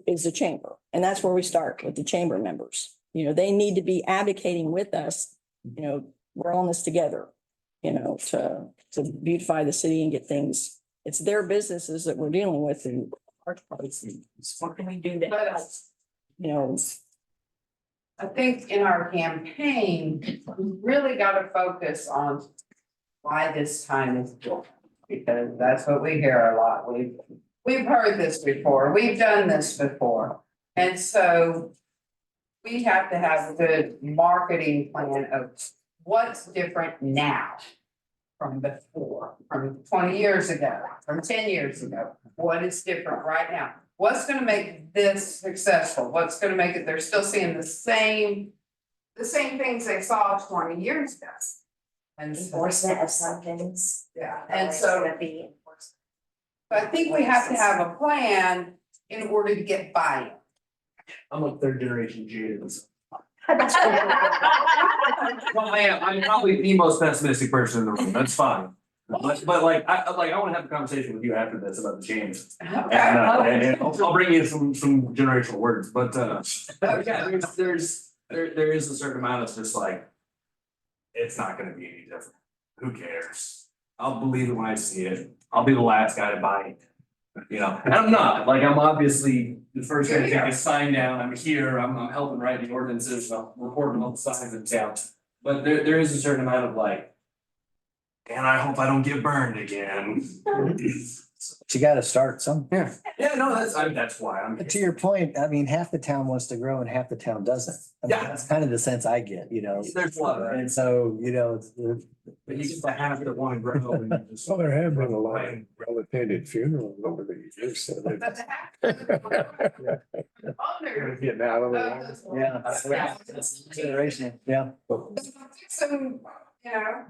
is the chamber. And that's where we start with the chamber members. They need to be advocating with us, we're on this together, to beautify the city and get things. It's their businesses that we're dealing with in large parts. What can we do to, I think in our campaign, we really gotta focus on why this time is different. Because that's what we hear a lot. We've heard this before, we've done this before. And so we have to have a good marketing plan of what's different now from before, from 20 years ago, from 10 years ago. What is different right now? What's gonna make this successful? What's gonna make it, they're still seeing the same things they saw 20 years ago. And so, Enforcement of some things. yeah, and so Gonna be enforcement. I think we have to have a plan in order to get buy-in. I'm like third generation Jews. Well, I'm probably the most pessimistic person in the room, that's fine. But like, I wanna have a conversation with you after this about the change. And I'll bring you some generational words, but yeah, there is a certain amount of just like. It's not gonna be any different, who cares? I'll believe it when I see it, I'll be the last guy to buy it. And I'm not, like, I'm obviously the first guy to take a sign down, I'm here, I'm helping write the ordinances, I'm reporting all the signs in town. But there is a certain amount of like. And I hope I don't get burned again. You gotta start somewhere. Yeah, no, that's why I'm. To your point, I mean, half the town wants to grow and half the town doesn't. I mean, Yeah. That's kind of the sense I get, There's a lot of that. And so, But you just have to want to grow and you just. Well, there have been a lot of well-attended funerals over the years, so But that. owners Getting out of it. yeah. Generation, yeah. some,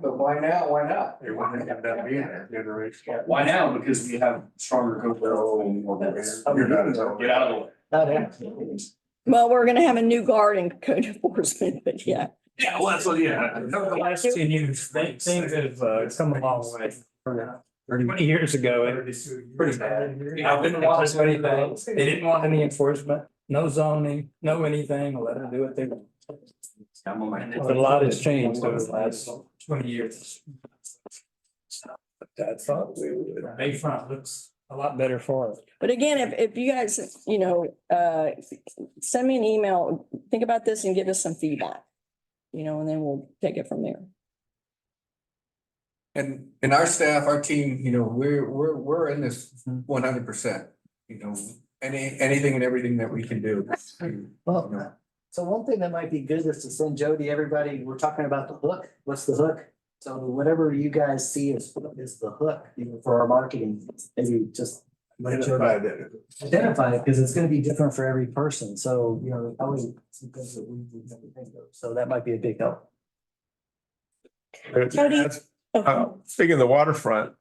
But why now? Why not? They wouldn't have that being that generation. Why now? Because we have stronger control and more. You're not as old. Get out of the way. Not him. Well, we're gonna have a new guard in code enforcement, but yeah. Yeah, well, that's what, yeah. Over the last 10 years, things have come a long way. 20 years ago, it was pretty bad. I didn't want to do anything. They didn't want any enforcement, no zoning, no anything, let them do what they want. But a lot has changed over the last 20 years. I thought we would. Bayfront looks a lot better for it. But again, if you guys, send me an email, think about this and give us some feedback. And then we'll take it from there. And our staff, our team, we're in this 100%, anything and everything that we can do. Well, so one thing that might be good is to send Jody, everybody, we're talking about the hook. What's the hook? So whatever you guys see is the hook, for our marketing, maybe just. Identify it, because it's gonna be different for every person. So, probably some things that we never think of. So that might be a big help. Jody? Speaking of the waterfront,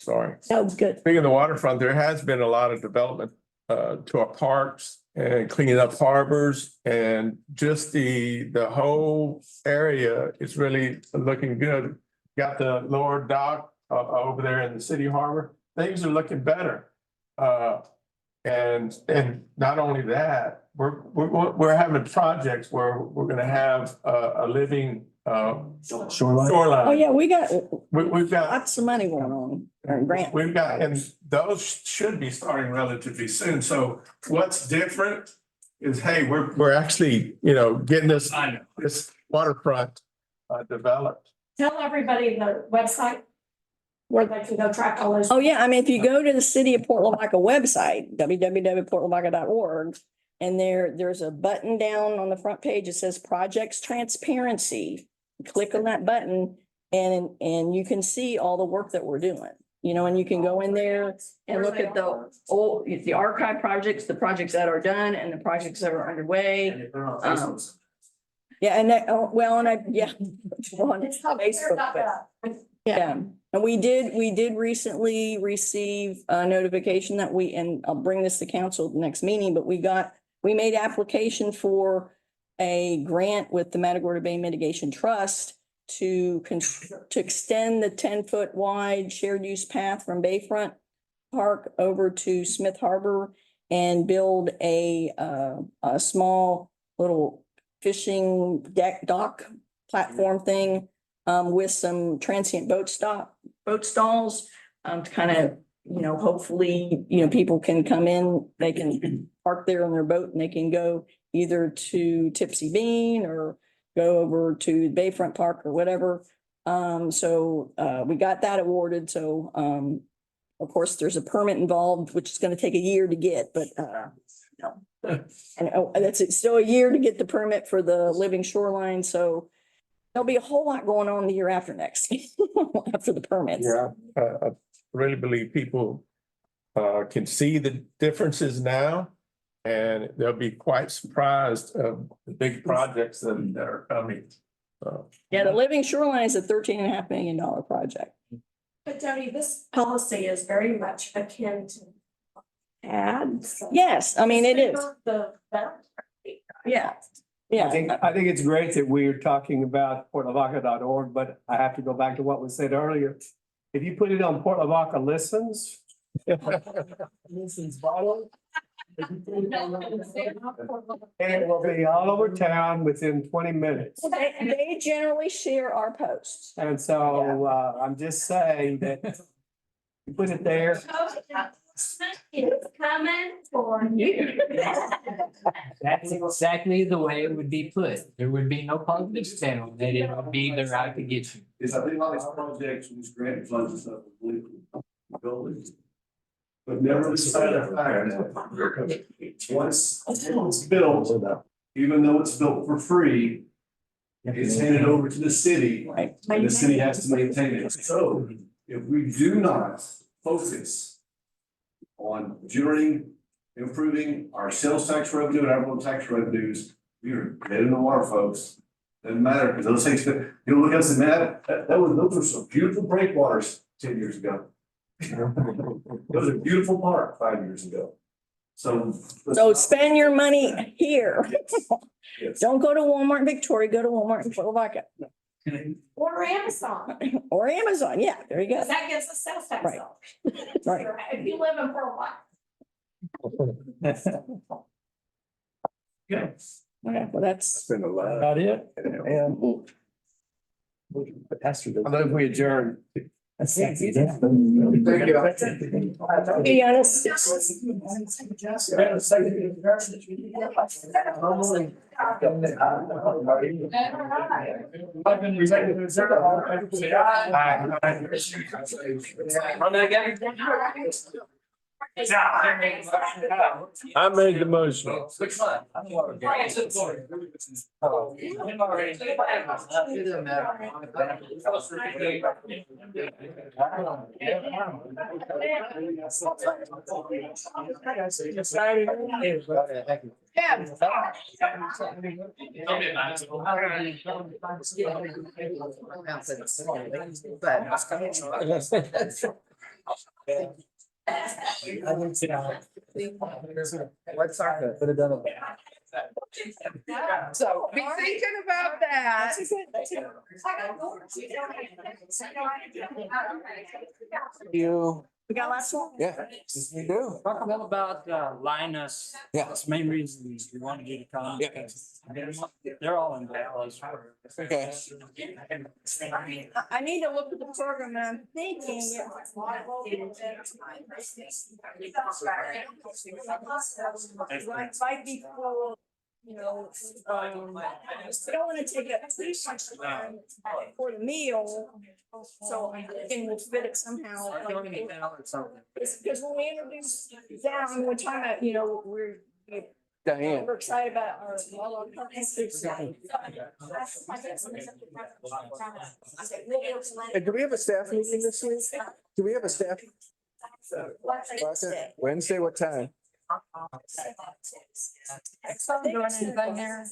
sorry. Oh, good. Speaking of the waterfront, there has been a lot of development to our parks and cleaning up harbors, and just the whole area is really looking good. Got the lower dock over there in the city harbor. Things are looking better. And not only that, we're having projects where we're gonna have a living shoreline. Oh, yeah, we got We've got, lots of money going on, or grant. we've got, and those should be starting relatively soon. So what's different is, hey, we're actually, getting this waterfront developed. Tell everybody the website where they can go track all those. Oh, yeah, I mean, if you go to the city of Port Lavaca website, www.portlavaca.org, and there's a button down on the front page, it says Projects Transparency. Click on that button and you can see all the work that we're doing, and you can go in there and look at the archive projects, the projects that are done and the projects that are underway. Yeah, and that, on Facebook, but yeah. And we did recently receive a notification that and I'll bring this to council at the next meeting, but we made application for a grant with the Matagorda Bay Mitigation Trust to extend the 10-foot wide shared use path from Bayfront Park over to Smith Harbor and build a small little fishing dock platform thing with some transient boat stalls to kind of, hopefully, people can come in, they can park there on their boat and they can go either to Tipsy Bean or go over to Bayfront Park or whatever. So we got that awarded. So of course, there's a permit involved, which is going to take a year to get, but and it's still a year to get the permit for the living shoreline. So there'll be a whole lot going on the year after next, after the permits. Yeah, I really believe people can see the differences now, and they'll be quite surprised of the big projects that are coming. Yeah, the living shoreline is a $13.5 million project. But Jody, this policy is very much akin to ads. Yes, I mean, it is. Yeah. Yeah. I think it's great that we're talking about portlavaca.org, but I have to go back to what was said earlier. If you put it on Port Lavaca Listens. Bottle. And it will be all over town within 20 minutes. They generally share our posts. And so I'm just saying that you put it there. It's coming for you. That's exactly the way it would be put. There would be no positive spin on it. It would be they're out to get you. Is I think all these projects, these grant funds and stuff, buildings. But never decide the fact that once it's built, even though it's built for free, it's handed over to the city. Right. And the city has to maintain it. So if we do not focus on generating, improving our sales tax revenue and our tax revenues, we are dead in the water, folks. Doesn't matter, because those things, look at us and those were some beautiful breakwaters 10 years ago. Those are beautiful park 5 years ago. So spend your money here. Yes. Don't go to Walmart Victoria, go to Walmart in Port Lavaca. Or Amazon. Or Amazon, yeah, there you go. That gives us sales tax Right. dollars. Right. If you live in Port Lavaca. Good. Okay, well, that's Been a lot. About it. I don't know if we adjourn. Thank you. Be honest. Run that again? I made the motion. Which one? Could have done it. So be thinking about that. You, We got last one? yeah, you do. Talk a little about Linus. Yeah. That's the main reason we wanted you to come. Yeah. They're all in Dallas. Okay. I need to look at the program and I'm thinking. It might be full, you know, I don't wanna take up too much time for the meal. So I'm thinking we'll fit it somehow. Because when we introduce down, we're trying to, you know, Diane. we're excited about our, all our comprehensive stuff. Hey, do we have a staff meeting this week? Do we have a staff? Wednesday, what time? Doing anything there?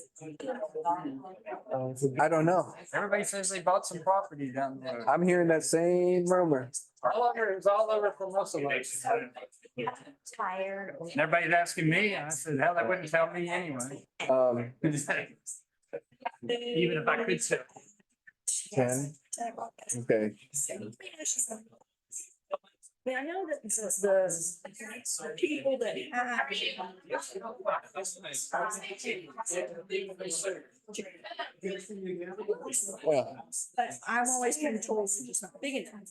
I don't know. Everybody says they bought some property down there. I'm hearing that same rumor. All over, it's all over for most of us. Tired. And everybody's asking me, and I said, hell, they wouldn't tell me anyway. Even if I could tell. 10, okay. I mean, I know that the people that have. Well, But I've always been told it's just not big enough.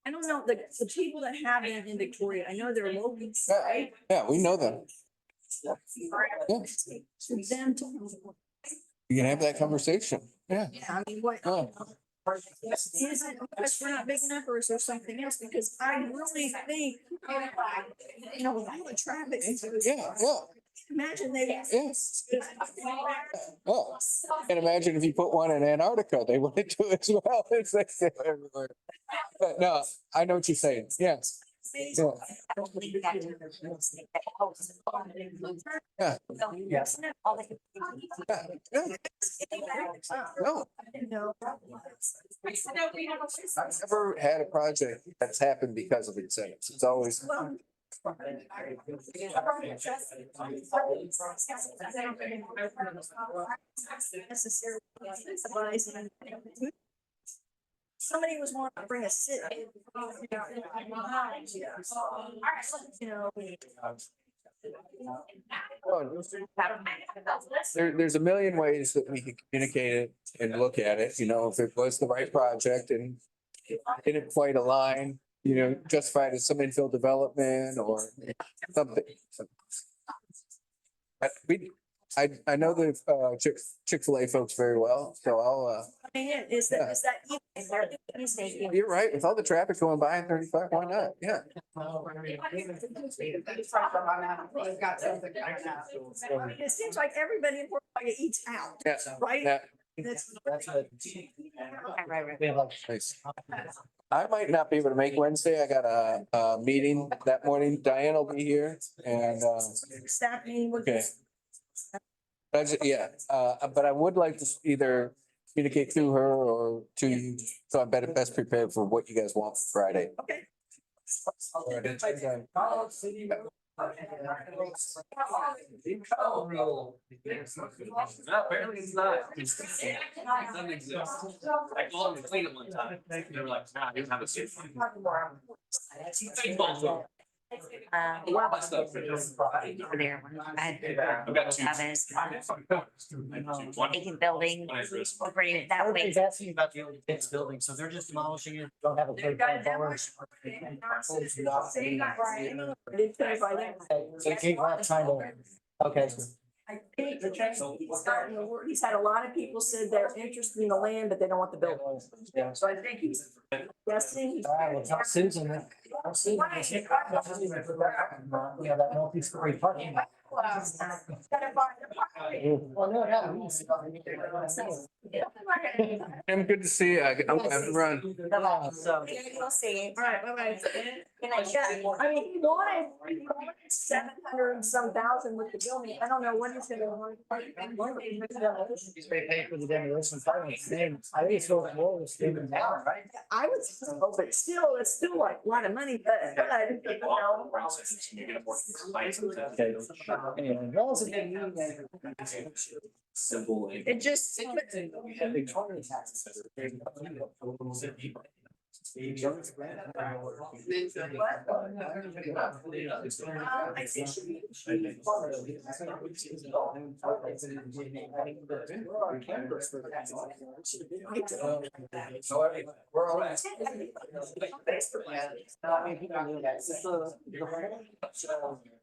I don't know, the people that have it in Victoria, I know they're locals, right? yeah, we know them. Yeah. For them to. You can have that conversation. Yeah. Yeah, I mean, what? Yeah. Is it because we're not big enough or is there something else? Because I really think, you know, with all the traffic. Yeah, yeah. Imagine they. Yes. Oh, and imagine if you put one in Antarctica, they wouldn't do as well as they do everywhere. But no, I know what you're saying. Yes. Yeah. Yeah. No. I've never had a project that's happened because of incentives. It's always. Somebody was wanting to bring a sit. You know. There's a million ways that we can communicate it and look at it, you know, if it was the right project and didn't quite align, you know, justified as some infill development or something. But I know the Chick-fil-A folks very well, so I'll I mean, is that? you're right, with all the traffic going by in 35, why not? Yeah. It seems like everybody in Portland eats out, Yeah. right? Yeah. That's. Nice. I might not be able to make Wednesday. I got a meeting that morning. Diane will be here and Staff meeting with. okay. But I would like to either communicate through her or to you, so I'm best prepared for what you guys want for Friday. Okay. Apparently it's not. It doesn't exist. I called them to clean it one time. They were like, nah, you don't have a safe. Well, there, I had Chavez, vacant building, agreement that way. Everybody's asking about the old Dick's building, so they're just demolishing it, don't have a code for it. I did clarify that. So keep on trying to, okay. I think he's starting to work, he's had a lot of people said they're interested in the land, but they don't want the building. Yeah. So I think he's guessing. All right, well, tell Susan that. Tell Susan that. Yeah, that multi-story parking lot. Well, no, no. Tim, good to see you. I'm gonna have to run. So. We'll see. All right, bye-bye. Good night. I mean, he wanted 700 and some thousand with the building. I don't know what he's gonna want. They pay for the demolition finance. I think it's going more with Stephen down, right? I would, but still, it's still like a lot of money, but, you know. Okay. And those are the new Simple. It just. Victoria taxes. We're all.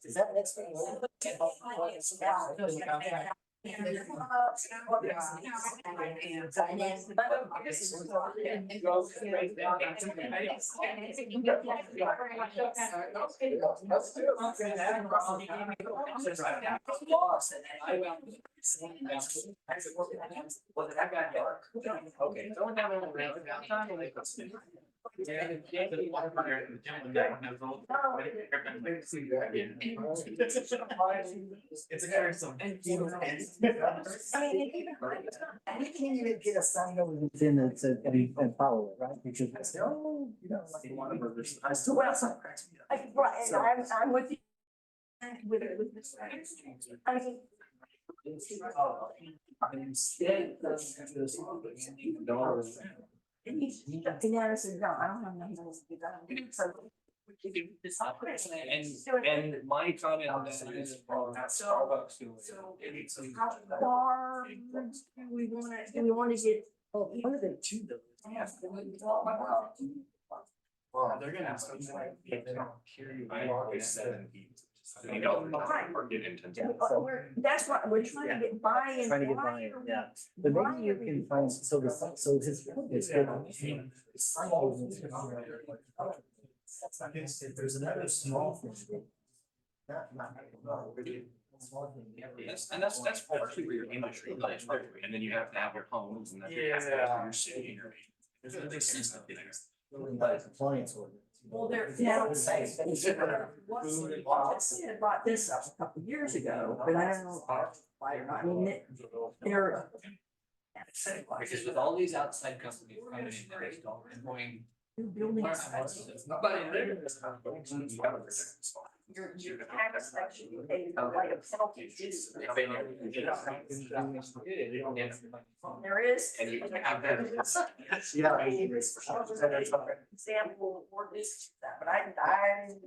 Is that next week? It's a carousel. We can't even get a sign over within it to and follow it, right? Because I say, oh, you know, like Whataburger. I still have some cracks me up. Right, and I'm with you. With this. I mean. Instead of just. And he's, I said, no, I don't have enough money to do that. So. And my comment on that is from Starbucks. How far do we wanna get? What are they two buildings? They're gonna have some like. I always 7 feet. You know, or get into. That's what, we're trying to get buy-in. Trying to get buy-in, yeah. But maybe you can find, so the, so his. There's another small thing. And that's partially where your industry lies, right? And then you have to have your homes and then you have to have your city. There's a system there. Compliance ordinance. Well, they're, yeah. I brought this up a couple of years ago, but I don't know why or not. I mean, they're. Because with all these outside companies coming in, they're going. Buildings. Your tax section, you pay like a penalty. There is. And you have that. Yeah. Example or this, that, but I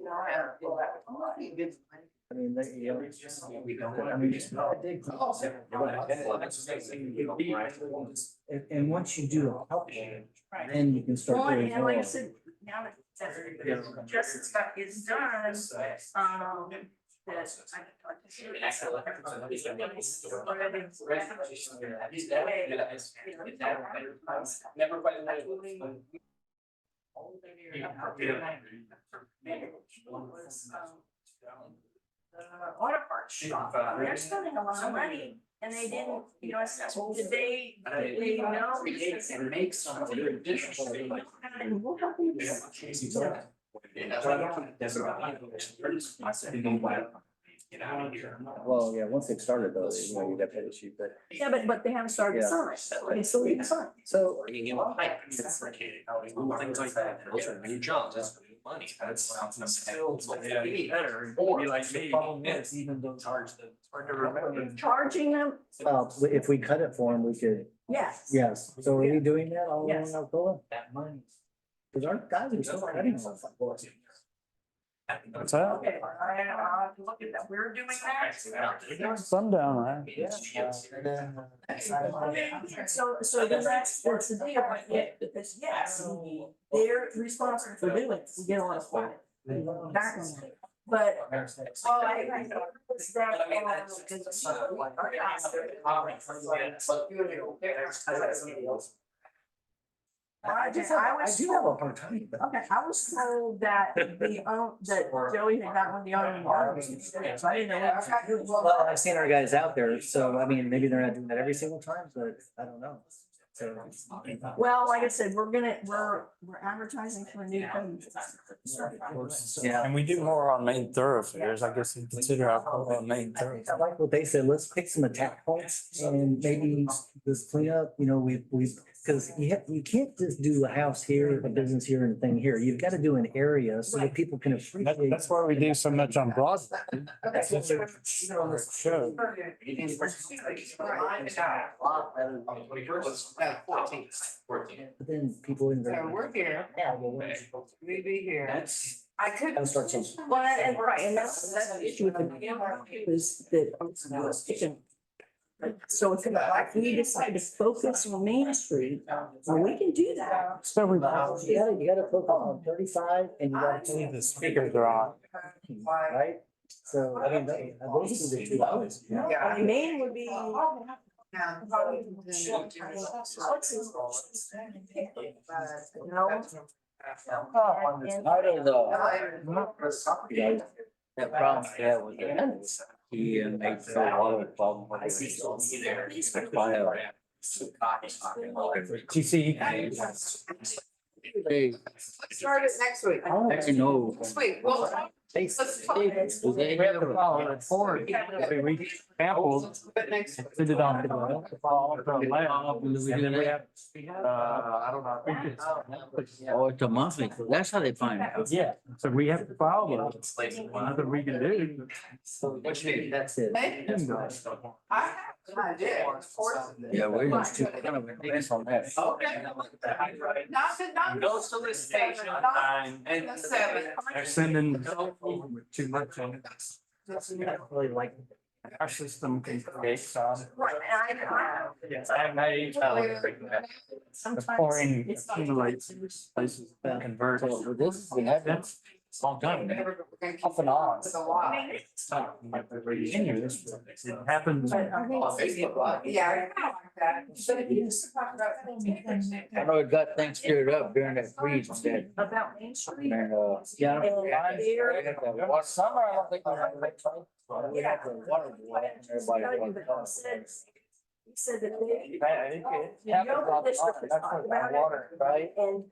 not feel that. I mean, they, you know, We don't. I mean, and once you do a help, then you can start Well, doing and like I more. said, now that justice is done, Never quite. Auto parts shop, they're spending a lot of money and they didn't, you know, did they know? And make some additional. And we'll help you. Get out of here. Well, yeah, once they've started though, you know, you got to issue, but. Yeah, but they haven't started Yeah. signing, so they still need to sign. So. Bringing in pipe, things like that, those are new jobs, that's money, that's. Still, better, be like me. Problem is, even though charge the, it's hard to remember. Charging them, Well, if we cut it for them, we could, yes. yes. So are we doing that all Yes. along Alcoa? That money. Because our guys are still cutting them. What's that? Okay, I have to look at that. We're doing that. We're doing sundown, right? So then that's the deal, right? Yeah, because yes, they're responsible for doing it. We get a lot of flack. Back on that. But. Well, I do have a hard time. Okay, I was told that that Joey had got one of the owners. So I didn't know what. Well, I've seen our guys out there, so I mean, maybe they're not doing that every single time, but I don't know. So. Well, like I said, we're advertising for a new code. Yeah. And we do more on main thoroughfares, I guess you consider our main thoroughfare. I like what they said, let's pick some attack points and maybe this cleanup, you know, because you can't just do a house here, a business here and a thing here. You've got to do an area so that people can appreciate. That's why we do so much on Broadway. That's what they're on this show. But then people in So there. we're here, we be here. That's. I could. Gotta start somewhere. Well, and right, and that's the issue with the is that jurisdiction. So if like we decide to focus on Main Street, well, we can do that. So we. You gotta focus on 35 and you gotta. See, the speakers are on. Right? So, I mean, those are the two hours. Yeah. I mean, Main would be. Part of that problem we have with the, he makes a lot of problem with it. TC. Hey, Start it next week. I know. Next week, well, let's talk. We have to follow a report every week, samples, But next. send it on to the lab. And then we have, I don't know. Oh, it's a monthly, that's how they find out. Yeah, so we have to follow it. Nothing we can do. That's it. I have an idea. Yeah, we're just too kind of advanced on that. Okay. Not. No solicitation. And the 7th. They're sending too much on it. Really like. Our system can create some. Right, and I. Yes, I have made. The chlorine accumulates in places that convert. So this is gonna happen a long time. Off and on. It's a lot. It happens. Yeah, I kind of like that. But if you just talk about. I know it got things stirred up during that freeze and that, About Main Street. and, Yeah. summer, I don't think we have electronic. We have the water boil and everybody. He said that they. Yoga district is talking about it. Right? And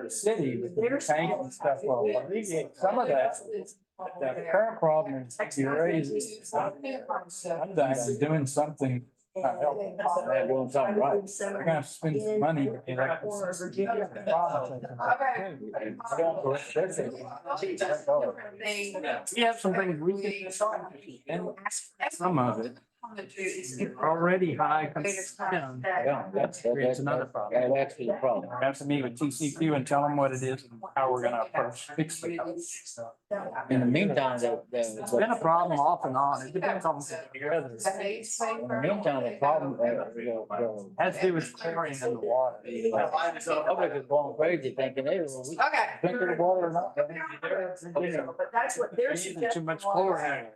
The city, with the tank and stuff, will alleviate some of that. The current problem is you raise, sometimes doing something. Not helping. They're doing something right. They're gonna have to spend some money. to get that. We have some things we can, and some of it already high. Consumption. Yeah, Creates another problem. That's the problem. We have to meet with TCQ and tell them what it is and how we're gonna approach fix it. In the meantime, It's been a problem off and on. It depends on. in the meantime, the problem, Has to do with chlorine in the water. public is going crazy thinking, hey, well, we Okay. drink the water or not. But that's what they're Too much chlorine.